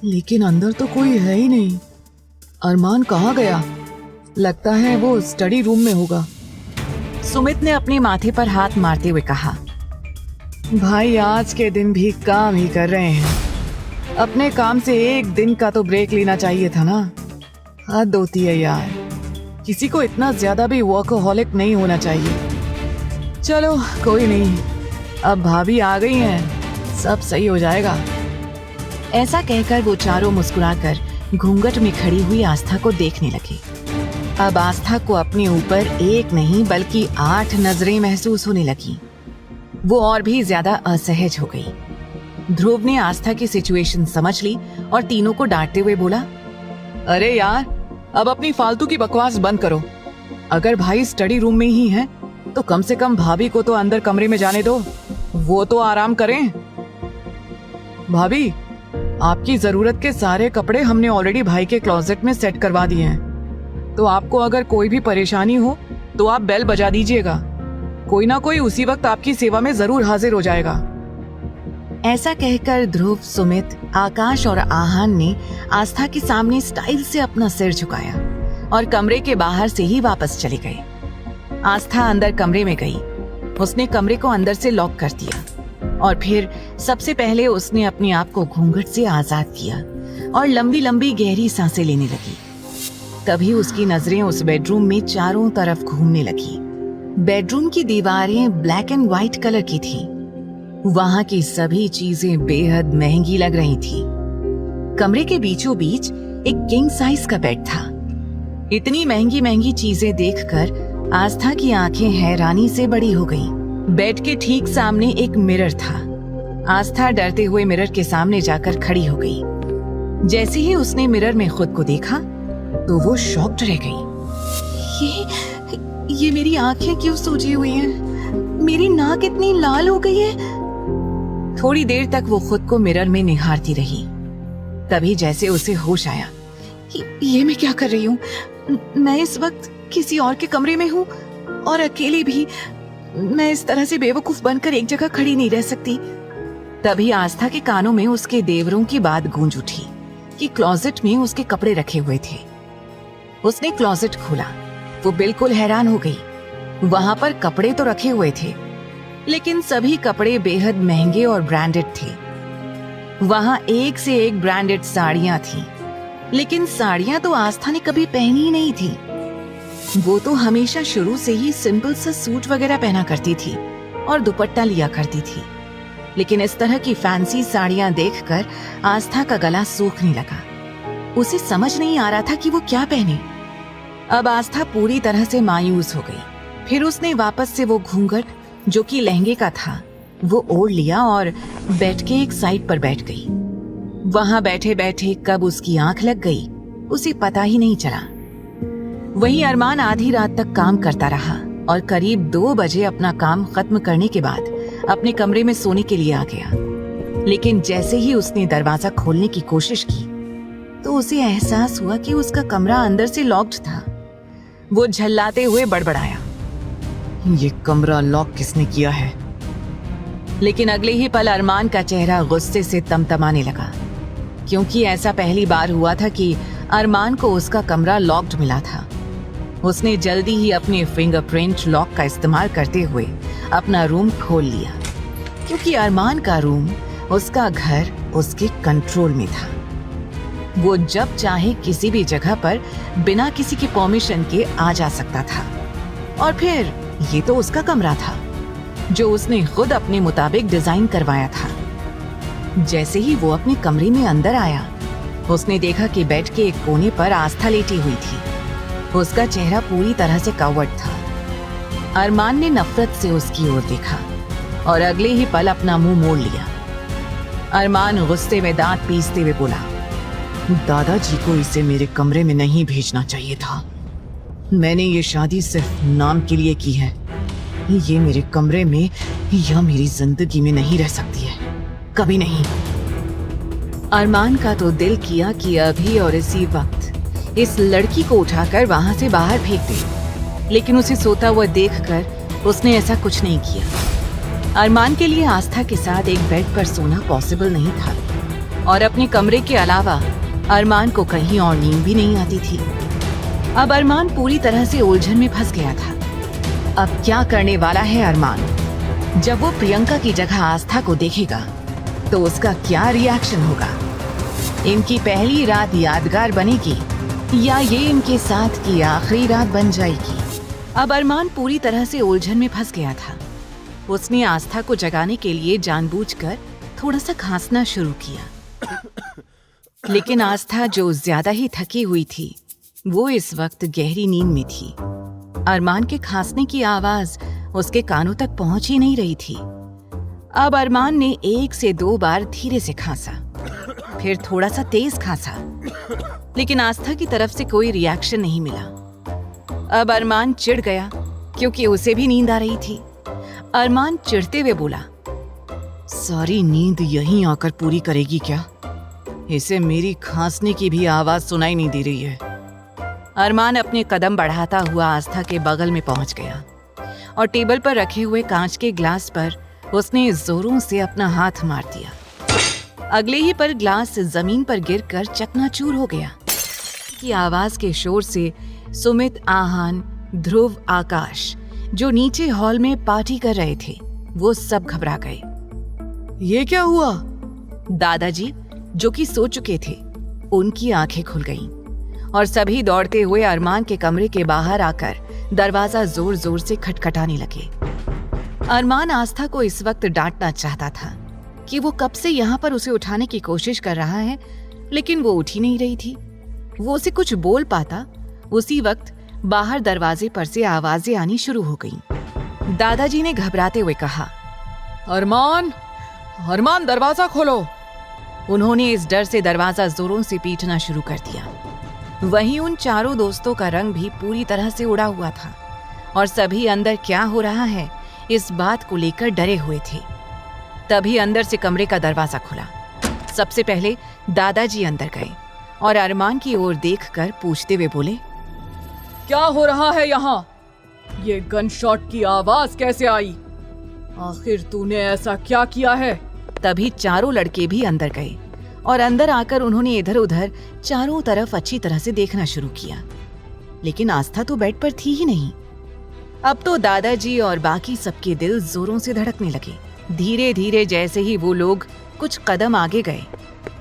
लेकिन अंदर तो कोई है ही नहीं। अरमान कहाँ गया? लगता है वो स्टडी रूम में होगा। सुमित ने अपने माथे पर हाथ मारते हुए कहा, भाई आज के दिन भी काम ही कर रहे हैं, अपने काम से एक दिन का तो ब्रेक लेना चाहिए था ना। हद होती है यार, किसी को इतना ज्यादा भी वर्कहोलिक नहीं होना चाहिए। चलो कोई नहीं, अब भाभी आ गई हैं, सब सही हो जाएगा। ऐसा कहकर वो चारों मुस्कुराकर घूंघट में खड़ी हुई आस्था को देखने लगे। अब आस्था को अपने ऊपर एक नहीं बल्कि 8 नजरें महसूस होने लगी। वो और भी ज्यादा असहज हो गई। ध्रुव ने आस्था की सिचुएशन समझ ली और तीनों को डांटते हुए बोला, अरे यार, अब अपनी फालतू की बकवास बंद करो। अगर भाई स्टडी रूम में ही हैं, तो कम से कम भाभी को तो अंदर कमरे में जाने दो, वो तो आराम करें। भाभी, आपकी जरूरत के सारे कपड़े हमने ऑलरेडी भाई के क्लोजेट में सेट करवा दिए हैं, तो आपको अगर कोई भी परेशानी हो तो आप बेल बजा दीजिएगा, कोई ना कोई उसी वक्त आपकी सेवा में जरूर हाजिर हो जाएगा। ऐसा कहकर ध्रुव, सुमित, आकाश और आहान ने आस्था के सामने स्टाइल से अपना सिर झुकाया और कमरे के बाहर से ही वापस चले गए। आस्था अंदर कमरे में गई। उसने कमरे को अंदर से लॉक कर दिया और फिर सबसे पहले उसने अपने आप को घूंघट से आजाद किया और लंबी लंबी गहरी सांसें लेने लगी। तभी उसकी नजरें उस बेडरूम में चारों तरफ घूमने लगी। बेडरूम की दीवारें ब्लैक एंड व्हाइट कलर की थी। वहां की सभी चीजें बेहद महंगी लग रही थी। कमरे के बीचों बीच एक किंग साइज का बेड था। इतनी महंगी महंगी चीजें देखकर आस्था की आंखें हैरानी से बड़ी हो गईं। बेड के ठीक सामने एक मिरर था। आस्था डरते हुए मिरर के सामने जाकर खड़ी हो गई। जैसे ही उसने मिरर में खुद को देखा तो वो शॉक्ड रह गई। ये मेरी आंखें क्यों सूजी हुई हैं? मेरी नाक इतनी लाल हो गई है। थोड़ी देर तक वो खुद को मिरर में निहारती रही। तभी जैसे उसे होश आया, ये मैं क्या कर रही हूँ? मैं इस वक्त किसी और के कमरे में हूँ और अकेली भी। मैं इस तरह से बेवकूफ बनकर एक जगह खड़ी नहीं रह सकती। तभी आस्था के कानों में उसके देवरों की बात गूंज उठी कि क्लोजेट में उसके कपड़े रखे हुए थे। उसने क्लोजेट खोला। वो बिल्कुल हैरान हो गई। वहां पर कपड़े तो रखे हुए थे, लेकिन सभी कपड़े बेहद महंगे और ब्रांडेड थे। वहां एक से एक ब्रांडेड साड़ियां थी, लेकिन साड़ियां तो आस्था ने कभी पहनी ही नहीं थी। वो तो हमेशा शुरू से ही सिंपल सा सूट वगैरह पहना करती थी और दुपट्टा लिया करती थी, लेकिन इस तरह की फैंसी साड़ियां देखकर आस्था का गला सूखने लगा। उसे समझ नहीं आ रहा था कि वो क्या पहने। अब आस्था पूरी तरह से मायूस हो गई। फिर उसने वापस से वो घूंघट, जो कि लहंगे का था, वो ओढ़ लिया और बेड के एक साइड पर बैठ गई। वहां बैठे बैठे कब उसकी आंख लग गई उसे पता ही नहीं चला। वहीं अरमान आधी रात तक काम करता रहा और करीब 2 बजे अपना काम खत्म करने के बाद अपने कमरे में सोने के लिए आ गया। लेकिन जैसे ही उसने दरवाजा खोलने की कोशिश की तो उसे एहसास हुआ कि उसका कमरा अंदर से लॉक्ड था। वो झल्लाते हुए बड़बड़ाया, ये कमरा लॉक किसने किया है? लेकिन अगले ही पल अरमान का चेहरा गुस्से से तमतमाने लगा, क्योंकि ऐसा पहली बार हुआ था कि अरमान को उसका कमरा लॉक्ड मिला था। उसने जल्दी ही अपने फिंगरप्रिंट लॉक का इस्तेमाल करते हुए अपना रूम खोल लिया, क्योंकि अरमान का रूम, उसका घर उसके कंट्रोल में था। वो जब चाहे किसी भी जगह पर बिना किसी की परमिशन के आ जा सकता था। और फिर ये तो उसका कमरा था, जो उसने खुद अपने मुताबिक डिजाइन करवाया था। जैसे ही वो अपने कमरे में अंदर आया, उसने देखा कि बेड के एक कोने पर आस्था लेटी हुई थी। उसका चेहरा पूरी तरह से कवर्ड था। अरमान ने नफरत से उसकी ओर देखा और अगले ही पल अपना मुंह मोड़ लिया। अरमान गुस्से में दांत पीसते हुए बोला, दादाजी को इसे मेरे कमरे में नहीं भेजना चाहिए था। मैंने ये शादी सिर्फ नाम के लिए की है। ये मेरे कमरे में या मेरी जिंदगी में नहीं रह सकती है, कभी नहीं। अरमान का तो दिल किया कि अभी और इसी वक्त इस लड़की को उठाकर वहां से बाहर फेंक दे, लेकिन उसे सोता हुआ देखकर उसने ऐसा कुछ नहीं किया। अरमान के लिए आस्था के साथ एक बेड पर सोना पॉसिबल नहीं था और अपने कमरे के अलावा अरमान को कहीं और नींद भी नहीं आती थी। अब अरमान पूरी तरह से उलझन में फंस गया था। अब क्या करने वाला है अरमान? जब वो प्रियंका की जगह आस्था को देखेगा तो उसका क्या रिएक्शन होगा? इनकी पहली रात यादगार बनेगी या ये इनके साथ की आखिरी रात बन जाएगी? अब अरमान पूरी तरह से उलझन में फंस गया था उसने आस्था को जगाने के लिए जानबूझकर थोड़ा सा खांसना शुरू किया। लेकिन आस्था, जो ज्यादा ही थकी हुई थी, वो इस वक्त गहरी नींद में थी। अरमान के खांसने की आवाज उसके कानों तक पहुंच ही नहीं रही थी। अब अरमान ने 1 से 2 बार धीरे से खांसा, फिर थोड़ा सा तेज खांसा, लेकिन आस्था की तरफ से कोई रिएक्शन नहीं मिला। अब अरमान चिढ़ गया क्योंकि उसे भी नींद आ रही थी। अरमान चिढ़ते हुए बोला, सारी नींद यहीं आकर पूरी करेगी क्या? इसे मेरी खांसने की भी आवाज सुनाई नहीं दे रही है। अरमान अपने कदम बढ़ाता हुआ आस्था के बगल में पहुंच गया और टेबल पर रखे हुए कांच के ग्लास पर उसने जोरों से अपना हाथ मार दिया। अगले ही पल ग्लास जमीन पर गिरकर चकनाचूर हो गया। की आवाज के शोर से सुमित, आहान, ध्रुव, आकाश, जो नीचे हॉल में पार्टी कर रहे थे, वो सब घबरा गए। ये क्या हुआ? दादाजी, जो कि सो चुके थे, उनकी आंखें खुल गईं और सभी दौड़ते हुए अरमान के कमरे के बाहर आकर दरवाजा जोर जोर से खटखटाने लगे। अरमान आस्था को इस वक्त डांटना चाहता था कि वो कब से यहाँ पर उसे उठाने की कोशिश कर रहा है, लेकिन वो उठ ही नहीं रही थी। वो उसे कुछ बोल पाता, उसी वक्त बाहर दरवाजे पर से आवाजें आनी शुरू हो गईं। दादाजी ने घबराते हुए कहा, अरमान, अरमान, दरवाजा खोलो। उन्होंने इस डर से दरवाजा जोरों से पीटना शुरू कर दिया। वहीं उन चारों दोस्तों का रंग भी पूरी तरह से उड़ा हुआ था और सभी अंदर क्या हो रहा है इस बात को लेकर डरे हुए थे। तभी अंदर से कमरे का दरवाजा खुला। सबसे पहले दादाजी अंदर गए और अरमान की ओर देखकर पूछते हुए बोले, क्या हो रहा है यहाँ? ये गन शॉट की आवाज कैसे आई? आखिर तूने ऐसा क्या किया है? तभी चारों लड़के भी अंदर गए और अंदर आकर उन्होंने इधर उधर चारों तरफ अच्छी तरह से देखना शुरू किया, लेकिन आस्था तो बेड पर थी ही नहीं। अब तो दादाजी और बाकी सबके दिल जोरों से धड़कने लगे। धीरे धीरे जैसे ही वो लोग कुछ कदम आगे गए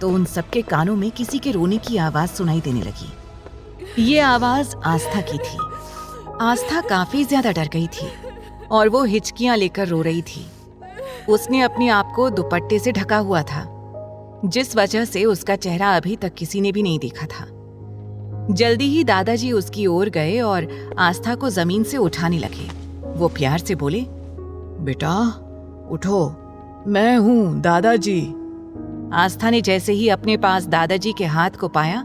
तो उन सबके कानों में किसी के रोने की आवाज सुनाई देने लगी। ये आवाज आस्था की थी। आस्था काफी ज्यादा डर गई थी और वो हिचकियां लेकर रो रही थी। उसने अपने आप को दुपट्टे से ढका हुआ था, जिस वजह से उसका चेहरा अभी तक किसी ने भी नहीं देखा था। जल्दी ही दादाजी उसकी ओर गए और आस्था को जमीन से उठाने लगे। वो प्यार से बोले, बेटा उठो, मैं हूँ दादाजी। आस्था ने जैसे ही अपने पास दादाजी के हाथ को पाया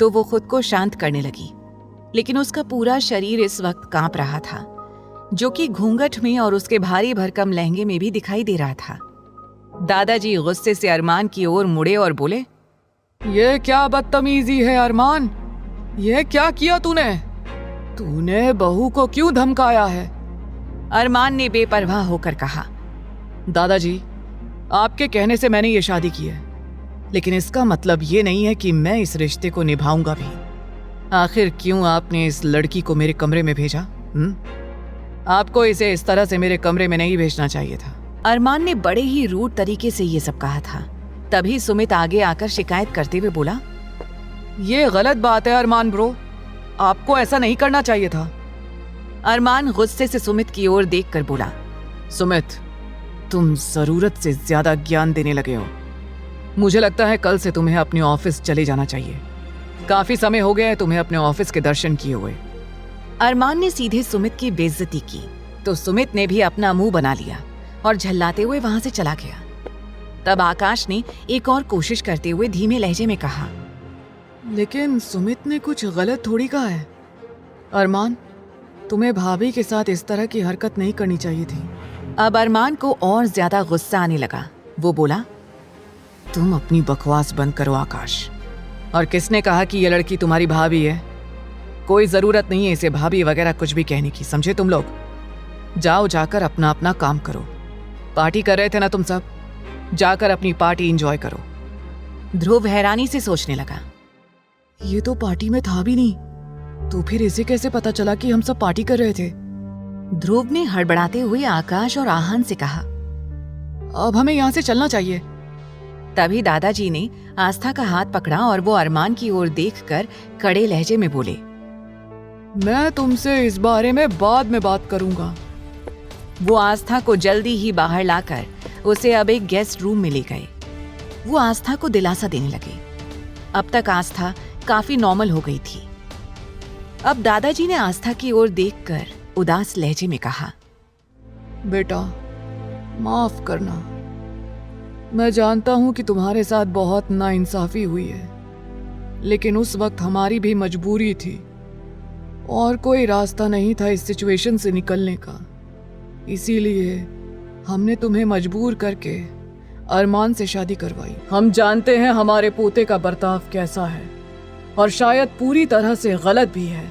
तो वो खुद को शांत करने लगी, लेकिन उसका पूरा शरीर इस वक्त कांप रहा था, जो कि घूंघट में और उसके भारी भरकम लहंगे में भी दिखाई दे रहा था। दादाजी गुस्से से अरमान की ओर मुड़े और बोले, ये क्या बदतमीजी है अरमान? ये क्या किया तूने? तूने बहू को क्यों धमकाया है? अरमान ने बेपरवाह होकर कहा, दादाजी, आपके कहने से मैंने ये शादी की है, लेकिन इसका मतलब ये नहीं है कि मैं इस रिश्ते को निभाऊंगा भी। आखिर क्यों आपने इस लड़की को मेरे कमरे में भेजा? आपको इसे इस तरह से मेरे कमरे में नहीं भेजना चाहिए था। अरमान ने बड़े ही रूड तरीके से ये सब कहा था। तभी सुमित आगे आकर शिकायत करते हुए बोला, ये गलत बात है अरमान ब्रो, आपको ऐसा नहीं करना चाहिए था। अरमान गुस्से से सुमित की ओर देखकर बोला, सुमित, तुम जरूरत से ज्यादा ज्ञान देने लगे हो। मुझे लगता है कल से तुम्हें अपने ऑफिस चले जाना चाहिए। काफी समय हो गया है तुम्हें अपने ऑफिस के दर्शन किए हुए। अरमान ने सीधे सुमित की बेइज्जती की तो सुमित ने भी अपना मुंह बना लिया और झल्लाते हुए वहां से चला गया। तब आकाश ने एक और कोशिश करते हुए धीमे लहजे में कहा, लेकिन सुमित ने कुछ गलत थोड़ी कहा है। अरमान, तुम्हें भाभी के साथ इस तरह की हरकत नहीं करनी चाहिए थी। अब अरमान को और ज्यादा गुस्सा आने लगा। वो बोला, तुम अपनी बकवास बंद करो आकाश। और किसने कहा कि ये लड़की तुम्हारी भाभी है? कोई जरूरत नहीं है इसे भाभी वगैरह कुछ भी कहने की, समझे तुम लोग? जाओ, जाकर अपना अपना काम करो। पार्टी कर रहे थे ना तुम सब, जाकर अपनी पार्टी एंजॉय करो। ध्रुव हैरानी से सोचने लगा, ये तो पार्टी में था भी नहीं, तो फिर इसे कैसे पता चला कि हम सब पार्टी कर रहे थे? ध्रुव ने हड़बड़ाते हुए आकाश और आहान से कहा, अब हमें यहाँ से चलना चाहिए। तभी दादाजी ने आस्था का हाथ पकड़ा और वो अरमान की ओर देखकर कड़े लहजे में बोले, मैं तुमसे इस बारे में बाद में बात करूंगा। वो आस्था को जल्दी ही बाहर लाकर उसे अब एक गेस्ट रूम में ले गए। वो आस्था को दिलासा देने लगे। अब तक आस्था काफी नॉर्मल हो गई थी। अब दादाजी ने आस्था की ओर देखकर उदास लहजे में कहा, बेटा माफ करना, मैं जानता हूं कि तुम्हारे साथ बहुत नाइंसाफी हुई है, लेकिन उस वक्त हमारी भी मजबूरी थी और कोई रास्ता नहीं था इस सिचुएशन से निकलने का। इसीलिए हमने तुम्हें मजबूर करके अरमान से शादी करवाई। हम जानते हैं हमारे पोते का बर्ताव कैसा है और शायद पूरी तरह से गलत भी है,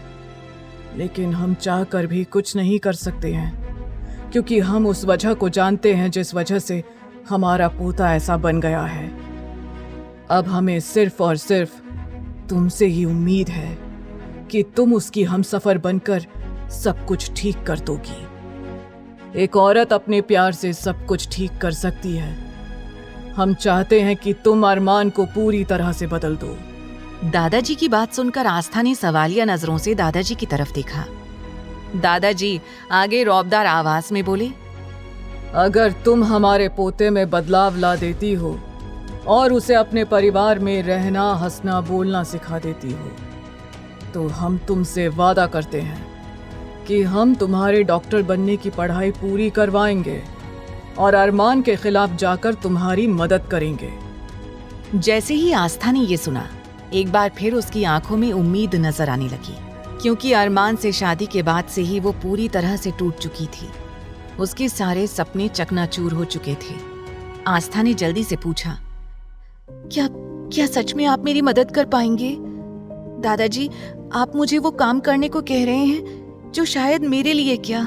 लेकिन हम चाहकर भी कुछ नहीं कर सकते हैं, क्योंकि हम उस वजह को जानते हैं जिस वजह से हमारा पोता ऐसा बन गया है। अब हमें सिर्फ और सिर्फ तुमसे ही उम्मीद है कि तुम उसकी हमसफर बनकर सब कुछ ठीक कर दोगी। एक औरत अपने प्यार से सब कुछ ठीक कर सकती है। हम चाहते हैं कि तुम अरमान को पूरी तरह से बदल दो। दादाजी की बात सुनकर आस्था ने सवालिया नजरों से दादाजी की तरफ देखा। दादाजी आगे रौबदार आवाज में बोले, अगर तुम हमारे पोते में बदलाव ला देती हो और उसे अपने परिवार में रहना, हंसना, बोलना सिखा देती हो, तो हम तुमसे वादा करते हैं कि हम तुम्हारे डॉक्टर बनने की पढ़ाई पूरी करवाएंगे और अरमान के खिलाफ जाकर तुम्हारी मदद करेंगे। जैसे ही आस्था ने ये सुना, एक बार फिर उसकी आंखों में उम्मीद नजर आने लगी, क्योंकि अरमान से शादी के बाद से ही वो पूरी तरह से टूट चुकी थी। उसके सारे सपने चकनाचूर हो चुके थे। आस्था ने जल्दी से पूछा, क्या सच में आप मेरी मदद कर पाएंगे? दादाजी, आप मुझे वो काम करने को कह रहे हैं जो शायद मेरे लिए क्या,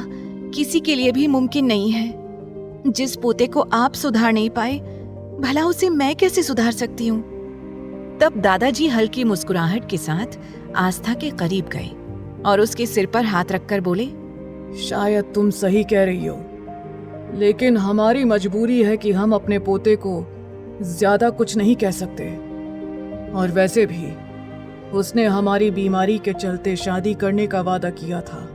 किसी के लिए भी मुमकिन नहीं है। जिस पोते को आप सुधार नहीं पाए, भला उसे मैं कैसे सुधार सकती हूँ? तब दादाजी हल्की मुस्कुराहट के साथ आस्था के करीब गए और उसके सिर पर हाथ रखकर बोले, शायद तुम सही कह रही हो, लेकिन हमारी मजबूरी है कि हम अपने पोते को ज्यादा कुछ नहीं कह सकते। और वैसे भी उसने हमारी बीमारी के चलते शादी करने का वादा किया था,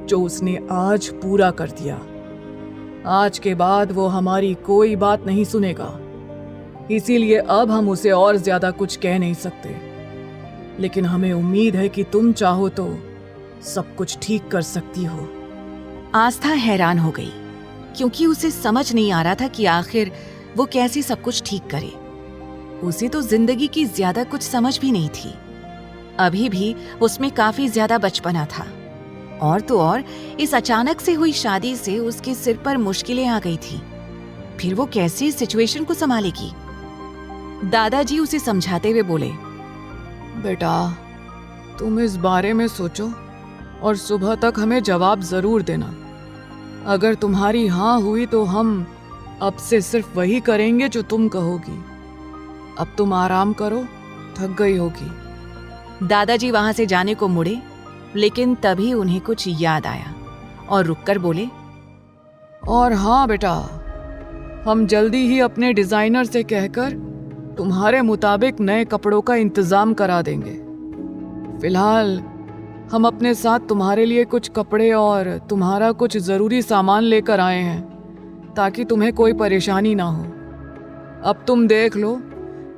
जो उसने आज पूरा कर दिया। आज के बाद वो हमारी कोई बात नहीं सुनेगा, इसीलिए अब हम उसे और ज्यादा कुछ कह नहीं सकते। लेकिन हमें उम्मीद है कि तुम चाहो तो सब कुछ ठीक कर सकती हो। आस्था हैरान हो गई, क्योंकि उसे समझ नहीं आ रहा था कि आखिर वो कैसे सब कुछ ठीक करे। उसे तो जिंदगी की ज्यादा कुछ समझ भी नहीं थी। अभी भी उसमें काफी ज्यादा बचपना था, और तो और इस अचानक से हुई शादी से उसके सिर पर मुश्किलें आ गई थी। फिर वो कैसे इस सिचुएशन को संभालेगी? दादाजी उसे समझाते हुए बोले, बेटा तुम इस बारे में सोचो और सुबह तक हमें जवाब जरूर देना। अगर तुम्हारी हाँ हुई तो हम अब से सिर्फ वही करेंगे जो तुम कहोगी। अब तुम आराम करो, थक गई होगी। दादाजी वहां से जाने को मुड़े, लेकिन तभी उन्हें कुछ याद आया और रुककर बोले, और हाँ बेटा, हम जल्दी ही अपने डिजाइनर से कहकर तुम्हारे मुताबिक नए कपड़ों का इंतजाम करा देंगे। फिलहाल हम अपने साथ तुम्हारे लिए कुछ कपड़े और तुम्हारा कुछ जरूरी सामान लेकर आए हैं, ताकि तुम्हें कोई परेशानी ना हो। अब तुम देख लो,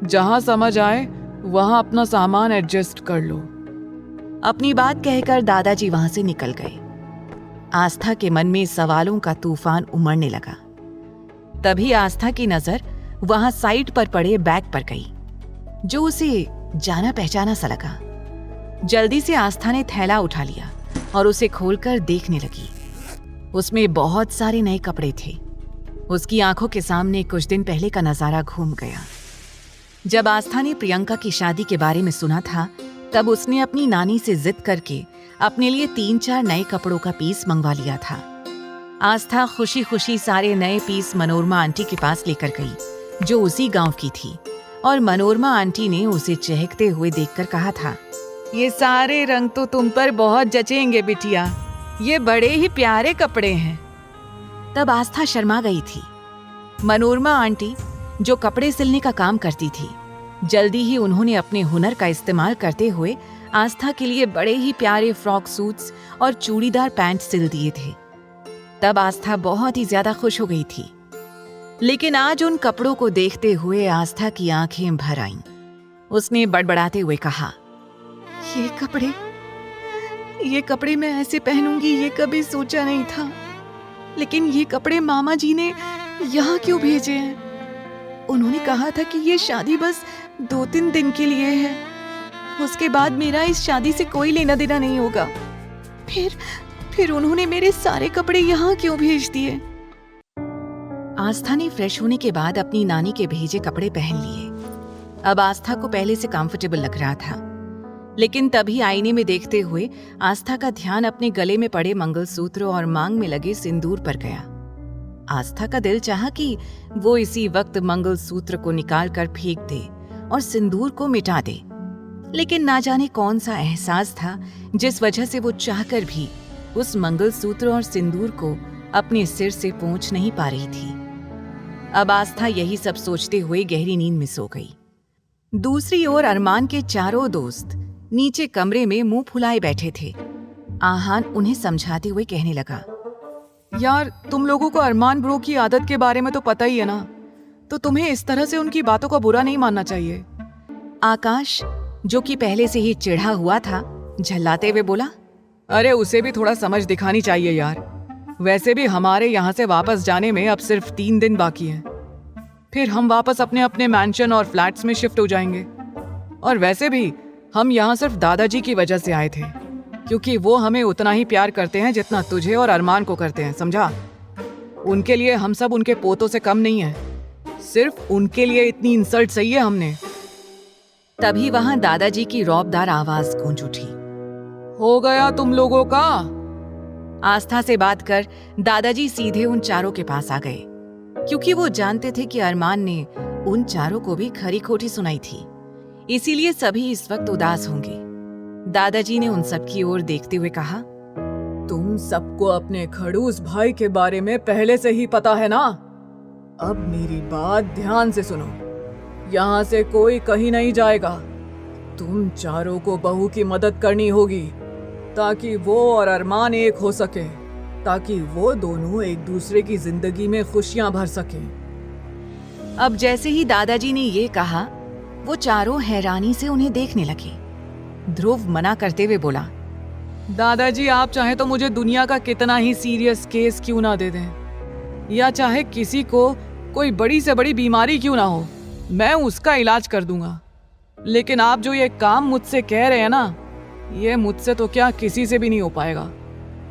जहां समझ आए वहां अपना सामान एडजस्ट कर लो। अपनी बात कहकर दादाजी वहां से निकल गए। आस्था के मन में सवालों का तूफान उमड़ने लगा। तभी आस्था की नजर वहां साइड पर पड़े बैग पर गई, जो उसे जाना पहचाना सा लगा। जल्दी से आस्था ने थैला उठा लिया और उसे खोलकर देखने लगी। उसमें बहुत सारे नए कपड़े थे। उसकी आंखों के सामने कुछ दिन पहले का नजारा घूम गया। जब आस्था ने प्रियंका की शादी के बारे में सुना था, तब उसने अपनी नानी से जिद करके अपने लिए 3-4 नए कपड़ों का पीस मंगवा लिया था। आस्था खुशी खुशी सारे नए पीस मनोरमा आंटी के पास लेकर गई, जो उसी गांव की थी, और मनोरमा आंटी ने उसे चहकते हुए देखकर कहा था, ये सारे रंग तो तुम पर बहुत जचेंगे बिटिया, ये बड़े ही प्यारे कपड़े हैं। तब आस्था शर्मा गई थी। मनोरमा आंटी, जो कपड़े सिलने का काम करती थी, जल्दी ही उन्होंने अपने हुनर का इस्तेमाल करते हुए आस्था के लिए बड़े ही प्यारे फ्रॉक सूट्स और चूड़ीदार पैंट सिल दिए थे। तब आस्था बहुत ही ज्यादा खुश हो गई थी, लेकिन आज उन कपड़ों को देखते हुए आस्था की आंखें भर आईं। उसने बड़बड़ाते हुए कहा, ये कपड़े मैं ऐसे पहनूंगी ये कभी सोचा नहीं था, लेकिन ये कपड़े मामा जी ने यहाँ क्यों भेजे हैं? उन्होंने कहा था कि ये शादी बस 2-3 दिन के लिए है, उसके बाद मेरा इस शादी से कोई लेना देना नहीं होगा। फिर उन्होंने मेरे सारे कपड़े यहाँ क्यों भेज दिए? आस्था ने फ्रेश होने के बाद अपनी नानी के भेजे कपड़े पहन लिए। अब आस्था को पहले से कंफर्टेबल लग रहा था, लेकिन तभी आईने में देखते हुए आस्था का ध्यान अपने गले में पड़े मंगलसूत्र और मांग में लगे सिंदूर पर गया। आस्था का दिल चाहा कि वो इसी वक्त मंगलसूत्र को निकाल कर फेंक दे और सिंदूर को मिटा दे, लेकिन ना जाने कौन सा एहसास था जिस वजह से वो चाहकर भी उस मंगलसूत्र और सिंदूर को अपने सिर से पोंछ नहीं पा रही थी। अब आस्था यही सब सोचते हुए गहरी नींद में सो गई। दूसरी ओर अरमान के चारों दोस्त नीचे कमरे में मुंह फुलाए बैठे थे। आहान उन्हें समझाते हुए कहने लगा, यार तुम लोगों को अरमान ब्रो की आदत के बारे में तो पता ही है ना, तो तुम्हें इस तरह से उनकी बातों का बुरा नहीं मानना चाहिए। आकाश, जो कि पहले से ही चिढ़ा हुआ था, झल्लाते हुए बोला, अरे उसे भी थोड़ा समझ दिखानी चाहिए यार। वैसे भी हमारे यहाँ से वापस जाने में अब सिर्फ 3 दिन बाकी हैं। फिर हम वापस अपने अपने मैंशन और फ्लैट्स में शिफ्ट हो जाएंगे। और वैसे भी हम यहाँ सिर्फ दादाजी की वजह से आए थे, क्योंकि वो हमें उतना ही प्यार करते हैं जितना तुझे और अरमान को करते हैं, समझा? उनके लिए हम सब उनके पोतों से कम नहीं है। सिर्फ उनके लिए इतनी इंसल्ट सही है हमने। तभी वहां दादाजी की रौबदार आवाज गूंज उठी, हो गया तुम लोगों का? आस्था से बात कर दादाजी सीधे उन चारों के पास आ गए, क्योंकि वो जानते थे कि अरमान ने उन चारों को भी खरी खोटी सुनाई थी, इसीलिए सभी इस वक्त उदास होंगे। दादाजी ने उन सब की ओर देखते हुए कहा, तुम सबको अपने खड़ूस भाई के बारे में पहले से ही पता है ना। अब मेरी बात ध्यान से सुनो, यहाँ से कोई कहीं नहीं जाएगा। तुम चारों को बहू की मदद करनी होगी ताकि वो और अरमान एक हो सके, ताकि वो दोनों एक दूसरे की जिंदगी में खुशियां भर सकें। अब जैसे ही दादाजी ने ये कहा, वो चारों हैरानी से उन्हें देखने लगे। ध्रुव मना करते हुए बोला, दादाजी आप चाहे तो मुझे दुनिया का कितना ही सीरियस केस क्यों ना दे दें, या चाहे किसी को कोई बड़ी से बड़ी बीमारी क्यों ना हो, मैं उसका इलाज कर दूंगा। लेकिन आप जो ये काम मुझसे कह रहे हैं ना, ये मुझसे तो क्या किसी से भी नहीं हो पाएगा,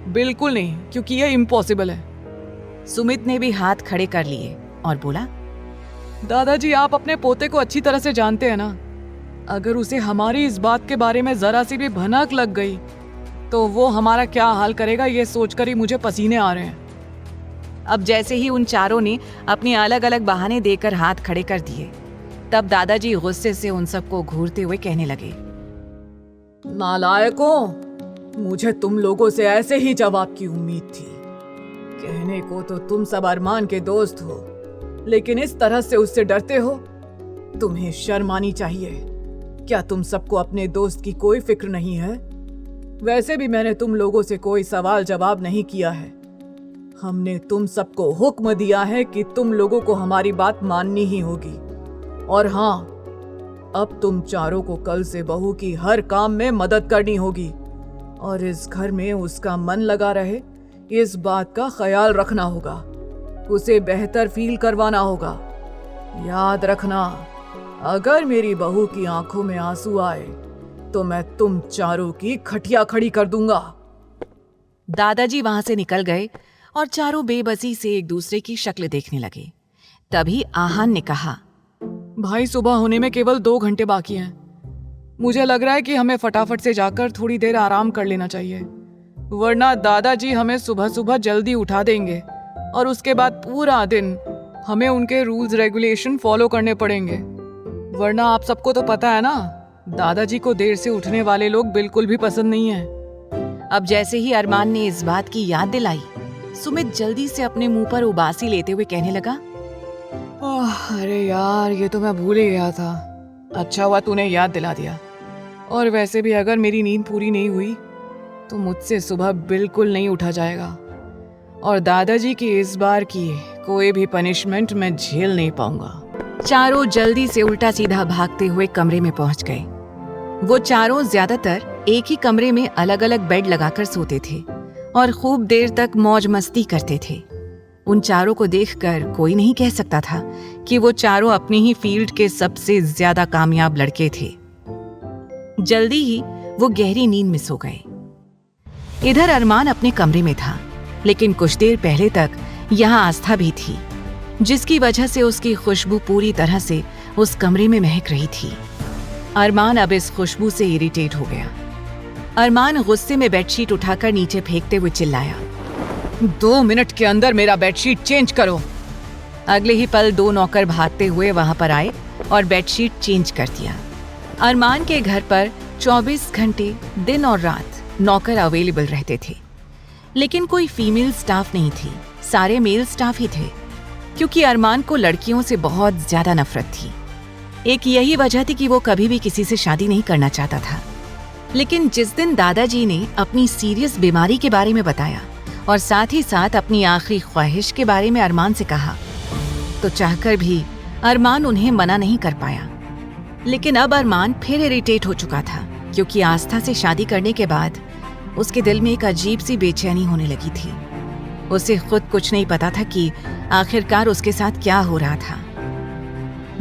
बिल्कुल नहीं, क्योंकि ये इम्पॉसिबल है। सुमित ने भी हाथ खड़े कर लिए और बोला, दादाजी आप अपने पोते को अच्छी तरह से जानते हैं ना। अगर उसे हमारी इस बात के बारे में जरा सी भी भनक लग गई तो वो हमारा क्या हाल करेगा, ये सोचकर ही मुझे पसीने आ रहे हैं। अब जैसे ही उन चारों ने अपने अलग अलग बहाने देकर हाथ खड़े कर दिए, तब दादाजी गुस्से से उन सबको घूरते हुए कहने लगे, नालायकों, मुझे तुम लोगों से ऐसे ही जवाब की उम्मीद थी। कहने को तो तुम सब अरमान के दोस्त हो, लेकिन इस तरह से उससे डरते हो। तुम्हें शर्म आनी चाहिए। क्या तुम सबको अपने दोस्त की कोई फिक्र नहीं है? वैसे भी मैंने तुम लोगों से कोई सवाल जवाब नहीं किया है। हमने तुम सबको हुक्म दिया है कि तुम लोगों को हमारी बात माननी ही होगी। और हाँ, अब तुम चारों को कल से बहू की हर काम में मदद करनी होगी और इस घर में उसका मन लगा रहे, इस बात का ख्याल रखना होगा। उसे बेहतर फील करवाना होगा। याद रखना, अगर मेरी बहू की आंखों में आंसू आए तो मैं तुम चारों की खटिया खड़ी कर दूंगा। दादाजी वहां से निकल गए और चारों बेबसी से एक दूसरे की शक्ल देखने लगे। तभी आहान ने कहा, भाई सुबह होने में केवल 2 घंटे बाकी हैं। मुझे लग रहा है कि हमें फटाफट से जाकर थोड़ी देर आराम कर लेना चाहिए, वरना दादाजी हमें सुबह सुबह जल्दी उठा देंगे और उसके बाद पूरा दिन हमें उनके रूल्स रेगुलेशन फॉलो करने पड़ेंगे। वरना आप सबको तो पता है ना, दादाजी को देर से उठने वाले लोग बिल्कुल भी पसंद नहीं है। अब जैसे ही अरमान ने इस बात की याद दिलाई, सुमित जल्दी से अपने मुंह पर उबासी लेते हुए कहने लगा, अरे यार, ये तो मैं भूल ही गया था। अच्छा हुआ तूने याद दिला दिया। और वैसे भी अगर मेरी नींद पूरी नहीं हुई तो मुझसे सुबह बिल्कुल नहीं उठा जाएगा। और दादाजी की इस बार की कोई भी पनिशमेंट मैं झेल नहीं पाऊंगा। चारों जल्दी से उल्टा सीधा भागते हुए कमरे में पहुंच गए। वो चारों ज्यादातर एक ही कमरे में अलग अलग बेड लगाकर सोते थे और खूब देर तक मौज मस्ती करते थे। उन चारों को देखकर कोई नहीं कह सकता था कि वो चारों अपनी ही फील्ड के सबसे ज्यादा कामयाब लड़के थे। जल्दी ही वो गहरी नींद में सो गए। इधर अरमान अपने कमरे में था, लेकिन कुछ देर पहले तक यहाँ आस्था भी थी, जिसकी वजह से उसकी खुशबू पूरी तरह से उस कमरे में महक रही थी। अरमान अब इस खुशबू से इरिटेट हो गया। अरमान गुस्से में बेडशीट उठाकर नीचे फेंकते हुए चिल्लाया, 2 मिनट के अंदर मेरा बेडशीट चेंज करो। अगले ही पल 2 नौकर भागते हुए वहां पर आए और बेडशीट चेंज कर दिया। अरमान के घर पर 24 घंटे दिन और रात नौकर अवेलेबल रहते थे, लेकिन कोई फीमेल स्टाफ नहीं थी, सारे मेल स्टाफ ही थे, क्योंकि अरमान को लड़कियों से बहुत ज्यादा नफरत थी। एक यही वजह थी कि वो कभी भी किसी से शादी नहीं करना चाहता था। लेकिन जिस दिन दादाजी ने अपनी सीरियस बीमारी के बारे में बताया और साथ ही साथ अपनी आखिरी ख्वाहिश के बारे में अरमान से कहा, तो चाहकर भी अरमान उन्हें मना नहीं कर पाया। लेकिन अब अरमान फिर इरिटेट हो चुका था, क्योंकि आस्था से शादी करने के बाद उसके दिल में एक अजीब सी बेचैनी होने लगी थी। उसे खुद कुछ नहीं पता था कि आखिरकार उसके साथ क्या हो रहा था।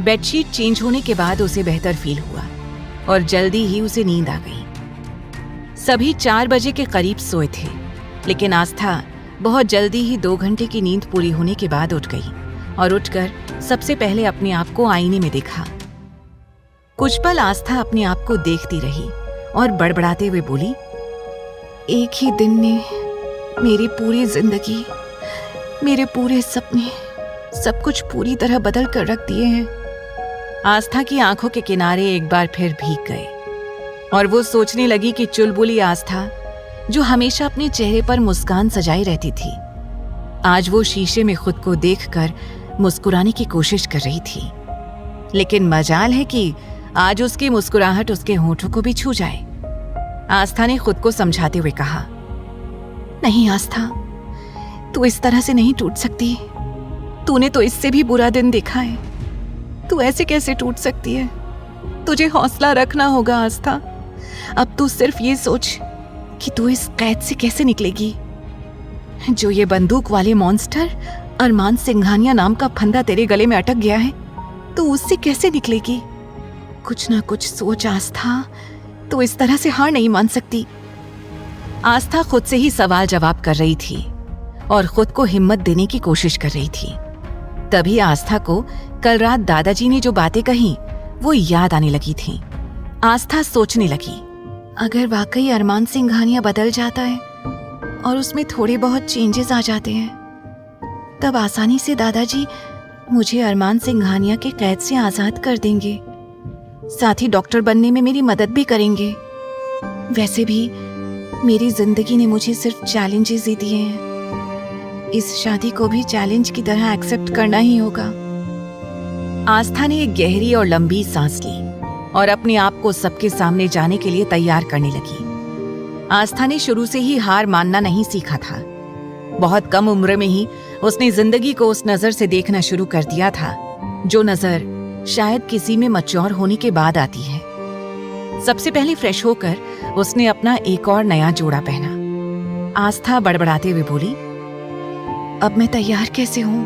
बेडशीट चेंज होने के बाद उसे बेहतर फील हुआ और जल्दी ही उसे नींद आ गई। सभी 4 बजे के करीब सोए थे, लेकिन आस्था बहुत जल्दी ही 2 घंटे की नींद पूरी होने के बाद उठ गई और उठकर सबसे पहले अपने आप को आईने में देखा। कुछ पल आस्था अपने आप को देखती रही और बड़बड़ाते हुए बोली, एक ही दिन ने मेरी पूरी जिंदगी, मेरे पूरे सपने, सब कुछ पूरी तरह बदल कर रख दिए हैं। आस्था की आंखों के किनारे एक बार फिर भीग गए और वो सोचने लगी कि चुलबुली आस्था, जो हमेशा अपने चेहरे पर मुस्कान सजाई रहती थी, आज वो शीशे में खुद को देखकर मुस्कुराने की कोशिश कर रही थी। लेकिन मजाल है कि आज उसकी मुस्कुराहट उसके होठों को भी छू जाए। आस्था ने खुद को समझाते हुए कहा, नहीं आस्था, तू इस तरह से नहीं टूट सकती। तूने तो इससे भी बुरा दिन देखा है, तू ऐसे कैसे टूट सकती है? तुझे हौसला रखना होगा आस्था। अब तू सिर्फ ये सोच कि तू इस कैद से कैसे निकलेगी। जो ये बंदूक वाले मॉन्स्टर अरमान सिंघानिया नाम का फंदा तेरे गले में अटक गया है, तो उससे कैसे निकलेगी? कुछ ना कुछ सोच आस्था, तू इस तरह से हार नहीं मान सकती। आस्था खुद से ही सवाल जवाब कर रही थी और खुद को हिम्मत देने की कोशिश कर रही थी। तभी आस्था को कल रात दादाजी ने जो बातें कही वो याद आने लगी थी। आस्था सोचने लगी, अगर वाकई अरमान सिंघानिया बदल जाता है और उसमें थोड़े बहुत चेंजेस आ जाते हैं, तब आसानी से दादाजी मुझे अरमान सिंघानिया के कैद से आजाद कर देंगे, साथ ही डॉक्टर बनने में मेरी मदद भी करेंगे। वैसे भी मेरी जिंदगी ने मुझे सिर्फ चैलेंजेस ही दिए हैं, इस शादी को भी चैलेंज की तरह एक्सेप्ट करना ही होगा। आस्था ने एक गहरी और लंबी सांस ली और अपने आप को सबके सामने जाने के लिए तैयार करने लगी। आस्था ने शुरू से ही हार मानना नहीं सीखा था। बहुत कम उम्र में ही उसने जिंदगी को उस नजर से देखना शुरू कर दिया था, जो नजर शायद किसी में मैच्योर होने के बाद आती है। सबसे पहले फ्रेश होकर उसने अपना एक और नया जोड़ा पहना। आस्था बड़बड़ाते हुए बोली, अब मैं तैयार कैसे हूँ?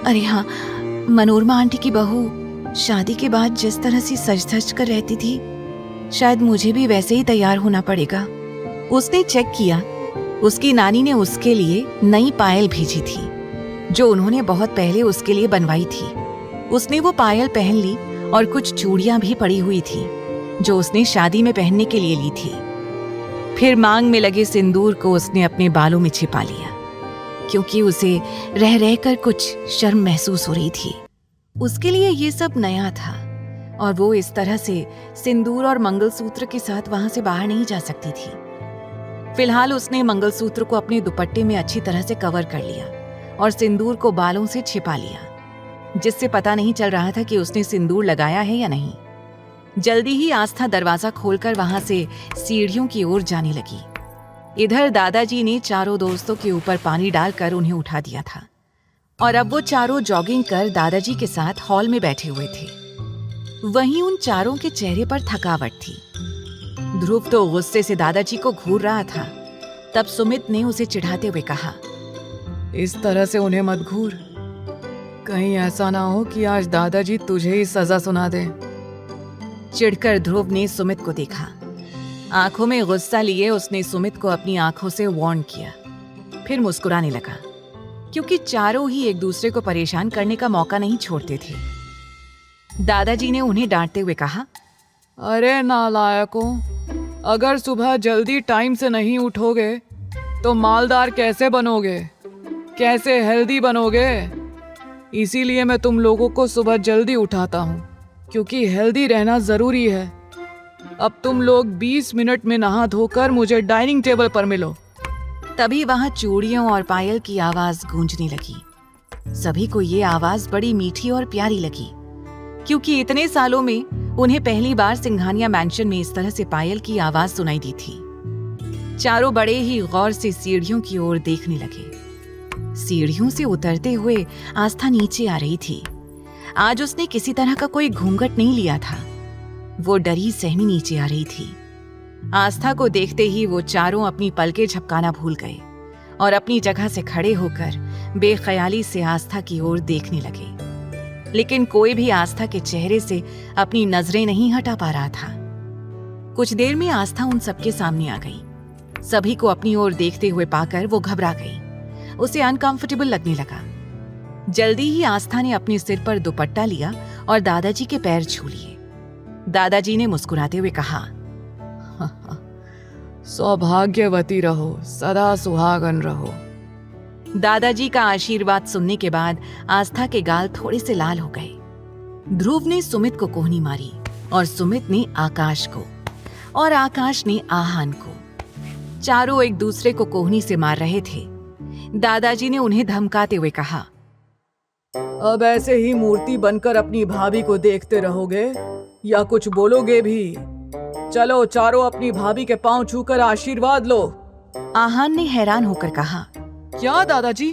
अरे हाँ, मनोरमा आंटी की बहू शादी के बाद जिस तरह से सज धज कर रहती थी, शायद मुझे भी वैसे ही तैयार होना पड़ेगा। उसने चेक किया, उसकी नानी ने उसके लिए नई पायल भेजी थी, जो उन्होंने बहुत पहले उसके लिए बनवाई थी। उसने वो पायल पहन ली और कुछ चूड़ियां भी पड़ी हुई थी, जो उसने शादी में पहनने के लिए ली थी। फिर मांग में लगे सिंदूर को उसने अपने बालों में छिपा लिया, क्योंकि उसे रह रहकर कुछ शर्म महसूस हो रही थी। उसके लिए ये सब नया था और वो इस तरह से सिंदूर और मंगलसूत्र के साथ वहां से बाहर नहीं जा सकती थी। फिलहाल उसने मंगलसूत्र को अपने दुपट्टे में अच्छी तरह से कवर कर लिया और सिंदूर को बालों से छिपा लिया, जिससे पता नहीं चल रहा था कि उसने सिंदूर लगाया है या नहीं। जल्दी ही आस्था दरवाजा खोलकर वहां से सीढ़ियों की ओर जाने लगी। इधर दादाजी ने चारों दोस्तों के ऊपर पानी डालकर उन्हें उठा दिया था और अब वो चारों जॉगिंग कर दादाजी के साथ हॉल में बैठे हुए थे। वहीं उन चारों के चेहरे पर थकावट थी। ध्रुव तो गुस्से से दादाजी को घूर रहा था। तब सुमित ने उसे चिढ़ाते हुए कहा, इस तरह से उन्हें मत घूर, कहीं ऐसा ना हो कि आज दादाजी तुझे ही सजा सुना दे। चिढ़कर ध्रुव ने सुमित को देखा। आंखों में गुस्सा लिए उसने सुमित को अपनी आंखों से वार्न किया, फिर मुस्कुराने लगा, क्योंकि चारों ही एक दूसरे को परेशान करने का मौका नहीं छोड़ते थे। दादाजी ने उन्हें डांटते हुए कहा, अरे नालायकों, अगर सुबह जल्दी टाइम से नहीं उठोगे तो मालदार कैसे बनोगे, कैसे हेल्दी बनोगे? इसीलिए मैं तुम लोगों को सुबह जल्दी उठाता हूँ, क्योंकि हेल्दी रहना जरूरी है। अब तुम लोग 20 मिनट में नहा धोकर मुझे डाइनिंग टेबल पर मिलो। तभी वहां चूड़ियों और पायल की आवाज गूंजने लगी। सभी को ये आवाज बड़ी मीठी और प्यारी लगी, क्योंकि इतने सालों में उन्हें पहली बार सिंघानिया मैंशन में इस तरह से पायल की आवाज सुनाई दी थी। चारों बड़े ही गौर से सीढ़ियों की ओर देखने लगे। सीढ़ियों से उतरते हुए आस्था नीचे आ रही थी। आज उसने किसी तरह का कोई घूंघट नहीं लिया था। वो डरी सहमी नीचे आ रही थी। आस्था को देखते ही वो चारों अपनी पलकें झपकाना भूल गए और अपनी जगह से खड़े होकर बेख्याली से आस्था की ओर देखने लगे। लेकिन कोई भी आस्था के चेहरे से अपनी नजरें नहीं हटा पा रहा था। कुछ देर में आस्था उन सबके सामने आ गई। सभी को अपनी ओर देखते हुए पाकर वो घबरा गई। उसे अनकंफर्टेबल लगने लगा। जल्दी ही आस्था ने अपने सिर पर दुपट्टा लिया और दादाजी के पैर छू लिए। दादाजी ने मुस्कुराते हुए कहा, सौभाग्यवती रहो, सदा सुहागन रहो। दादाजी का आशीर्वाद सुनने के बाद आस्था के गाल थोड़े से लाल हो गए। ध्रुव ने सुमित को कोहनी मारी और सुमित ने आकाश को और आकाश ने आहान को। चारों एक दूसरे को कोहनी से मार रहे थे। दादाजी ने उन्हें धमकाते हुए कहा, अब ऐसे ही मूर्ति बनकर अपनी भाभी को देखते रहोगे या कुछ बोलोगे भी? चलो चारों अपनी भाभी के पांव छूकर आशीर्वाद लो। आहान ने हैरान होकर कहा, क्या दादाजी,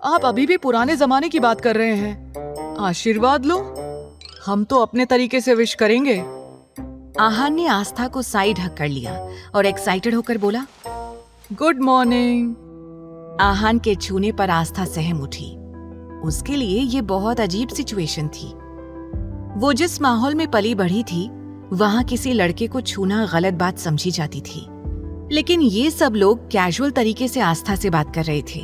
आप अभी भी पुराने जमाने की बात कर रहे हैं? आशीर्वाद लो, हम तो अपने तरीके से विश करेंगे। आहान ने आस्था को साइड हक कर लिया और एक्साइटेड होकर बोला, गुड मॉर्निंग। आहान के छूने पर आस्था सहम उठी। उसके लिए ये बहुत अजीब सिचुएशन थी। वो जिस माहौल में पली बढ़ी थी, वहां किसी लड़के को छूना गलत बात समझी जाती थी। लेकिन ये सब लोग कैजुअल तरीके से आस्था से बात कर रहे थे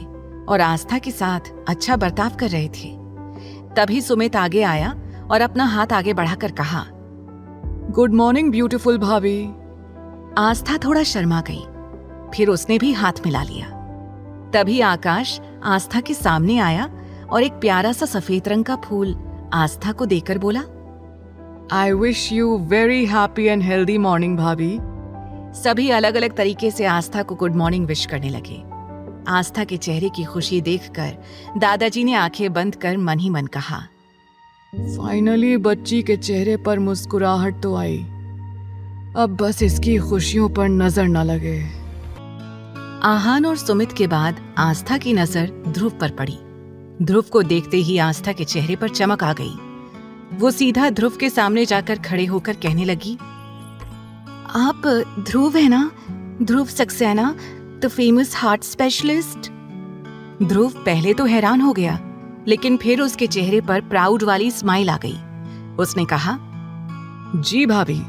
और आस्था के साथ अच्छा बर्ताव कर रहे थे। तभी सुमित आगे आया और अपना हाथ आगे बढ़ाकर कहा, गुड मॉर्निंग ब्यूटीफुल भाभी। आस्था थोड़ा शर्मा गई, फिर उसने भी हाथ मिला लिया। तभी आकाश आस्था के सामने आया और एक प्यारा सा सफेद रंग का फूल आस्था को देकर बोला, I wish you very happy and healthy morning भाभी। सभी अलग अलग तरीके से आस्था को गुड मॉर्निंग विश करने लगे। आस्था के चेहरे की खुशी देखकर दादाजी ने आंखें बंद कर मन ही मन कहा, फाइनली बच्ची के चेहरे पर मुस्कुराहट तो आई। अब बस इसकी खुशियों पर नजर न लगे। आहान और सुमित के बाद आस्था की नजर ध्रुव पर पड़ी। ध्रुव को देखते ही आस्था के चेहरे पर चमक आ गई। वो सीधा ध्रुव के सामने जाकर खड़े होकर कहने लगी, आप ध्रुव है ना? Dhruv Saxena, the famous heart specialist. Dhruv पहले तो हैरान हो गया, लेकिन फिर उसके चेहरे पर प्राउड वाली स्माइल आ गई। उसने कहा, जी भाभी,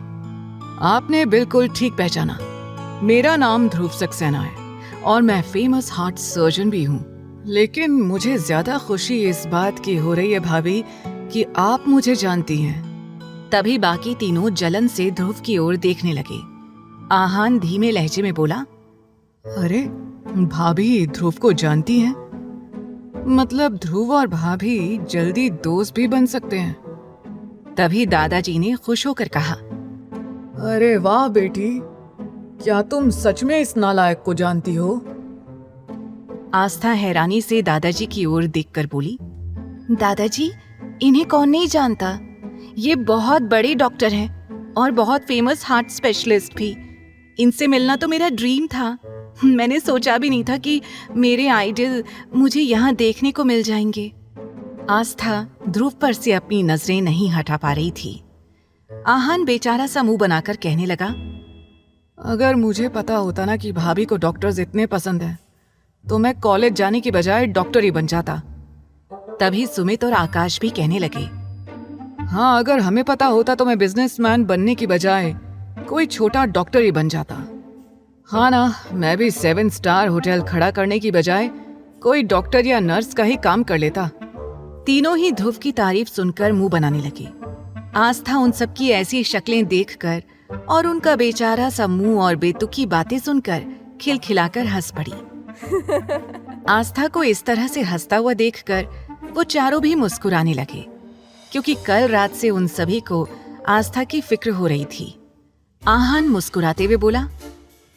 आपने बिल्कुल ठीक पहचाना। मेरा नाम ध्रुव सक्सेना है और मैं फेमस हार्ट सर्जन भी हूँ। लेकिन मुझे ज्यादा खुशी इस बात की हो रही है भाभी कि आप मुझे जानती हैं। तभी बाकी तीनों जलन से ध्रुव की ओर देखने लगे। आहान धीमे लहजे में बोला, अरे भाभी ध्रुव को जानती हैं? मतलब ध्रुव और भाभी जल्दी दोस्त भी बन सकते हैं। तभी दादाजी ने खुश होकर कहा, अरे वाह बेटी, क्या तुम सच में इस नालायक को जानती हो? आस्था हैरानी से दादाजी की ओर देखकर बोली, दादाजी, इन्हें कौन नहीं जानता? ये बहुत बड़े डॉक्टर हैं और बहुत फेमस हार्ट स्पेशलिस्ट भी। इनसे मिलना तो मेरा ड्रीम था। मैंने सोचा भी नहीं था कि मेरे आइडल मुझे यहाँ देखने को मिल जाएंगे। आस्था ध्रुव पर से अपनी नजरें नहीं हटा पा रही थी। आहान बेचारा सा मुंह बनाकर कहने लगा, अगर मुझे पता होता ना कि भाभी को डॉक्टर्स इतने पसंद हैं, तो मैं कॉलेज जाने की बजाय डॉक्टर ही बन जाता। तभी सुमित और आकाश भी कहने लगे, हाँ, अगर हमें पता होता तो मैं बिजनेसमैन बनने की बजाय कोई छोटा डॉक्टर ही बन जाता। हाँ ना, मैं भी 7 स्टार होटल खड़ा करने की बजाय कोई डॉक्टर या नर्स का ही काम कर लेता। तीनों ही ध्रुव की तारीफ सुनकर मुंह बनाने लगे। आस्था उन सबकी ऐसी शक्लें देखकर और उनका बेचारा सा मुंह और बेतुकी बातें सुनकर खिलखिलाकर हंस पड़ी। आस्था को इस तरह से हंसता हुआ देखकर वो चारों भी मुस्कुराने लगे, क्योंकि कल रात से उन सभी को आस्था की फिक्र हो रही थी। आहान मुस्कुराते हुए बोला,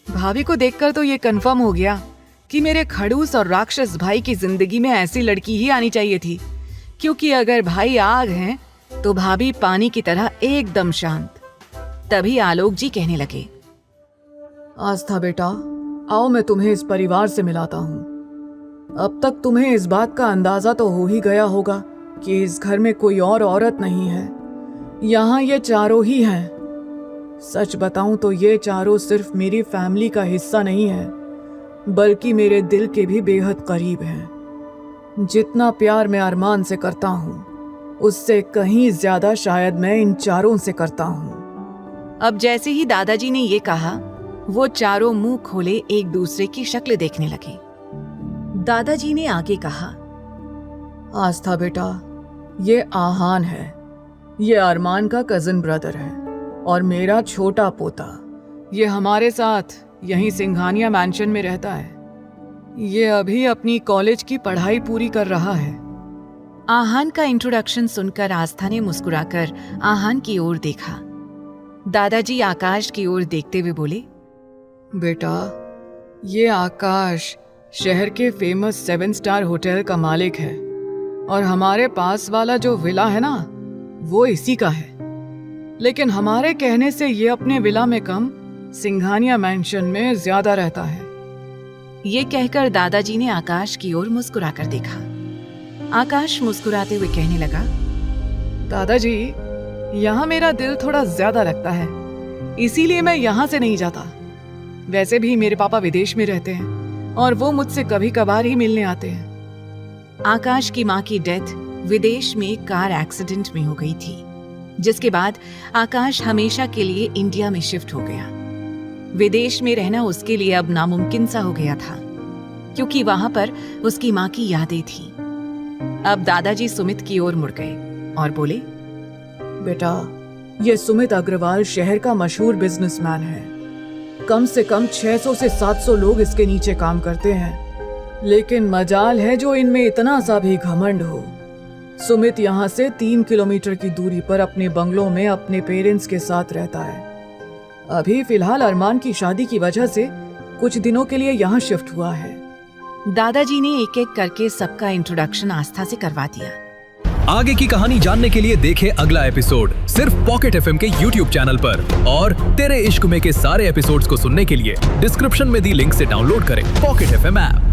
भाभी को देखकर तो ये कंफर्म हो गया कि मेरे खड़ूस और राक्षस भाई की जिंदगी में ऐसी लड़की ही आनी चाहिए थी, क्योंकि अगर भाई आग हैं तो भाभी पानी की तरह एकदम शांत। तभी आलोक जी कहने लगे, आस्था बेटा, आओ मैं तुम्हें इस परिवार से मिलाता हूँ। अब तक तुम्हें इस बात का अंदाजा तो हो ही गया होगा कि इस घर में कोई और औरत नहीं है, यहाँ ये चारों ही हैं। सच बताऊं तो ये चारों सिर्फ मेरी फैमिली का हिस्सा नहीं है, बल्कि मेरे दिल के भी बेहद करीब हैं। जितना प्यार मैं अरमान से करता हूँ, उससे कहीं ज्यादा शायद मैं इन चारों से करता हूँ। अब जैसे ही दादाजी ने ये कहा, वो चारों मुंह खोले एक दूसरे की शक्ल देखने लगे। दादाजी ने आगे कहा, आस्था बेटा, ये आहान है, ये अरमान का कजिन ब्रदर है और मेरा छोटा पोता। ये हमारे साथ यहीं सिंघानिया मैंशन में रहता है। ये अभी अपनी कॉलेज की पढ़ाई पूरी कर रहा है। आहान का इंट्रोडक्शन सुनकर आस्था ने मुस्कुराकर आहान की ओर देखा। दादाजी आकाश की ओर देखते हुए बोले, बेटा, ये आकाश शहर के फेमस 7 स्टार होटल का मालिक है और हमारे पास वाला जो विला है ना, वो इसी का है। लेकिन हमारे कहने से ये अपने विला में कम सिंघानिया मैंशन में ज्यादा रहता है। ये कहकर दादाजी ने आकाश की ओर मुस्कुराकर देखा। आकाश मुस्कुराते हुए कहने लगा, दादाजी, यहाँ मेरा दिल थोड़ा ज्यादा लगता है, इसीलिए मैं यहाँ से नहीं जाता। वैसे भी मेरे पापा विदेश में रहते हैं और वो मुझसे कभी कभार ही मिलने आते हैं। आकाश की माँ की डेथ विदेश में कार एक्सीडेंट में हो गई थी, जिसके बाद आकाश हमेशा के लिए इंडिया में शिफ्ट हो गया। विदेश में रहना उसके लिए अब नामुमकिन सा हो गया था, क्योंकि वहां पर उसकी माँ की यादें थी। अब दादाजी सुमित की ओर मुड़ गए और बोले, बेटा, ये सुमित अग्रवाल शहर का मशहूर बिजनेसमैन है। कम से कम 600 से 700 लोग इसके नीचे काम करते हैं, लेकिन मजाल है जो इनमें इतना सा भी घमंड हो। सुमित यहाँ से 3 किलोमीटर की दूरी पर अपने बंगलों में अपने पेरेंट्स के साथ रहता है। अभी फिलहाल अरमान की शादी की वजह से कुछ दिनों के लिए यहाँ शिफ्ट हुआ है। दादाजी ने एक एक करके सबका इंट्रोडक्शन आस्था से करवा दिया। आगे की कहानी जानने के लिए देखें अगला एपिसोड सिर्फ पॉकेट एफएम के YouTube चैनल पर, और तेरे इश्क में के सारे एपिसोड्स को सुनने के लिए डिस्क्रिप्शन में दी लिंक से डाउनलोड करें पॉकेट एफएम ऐप।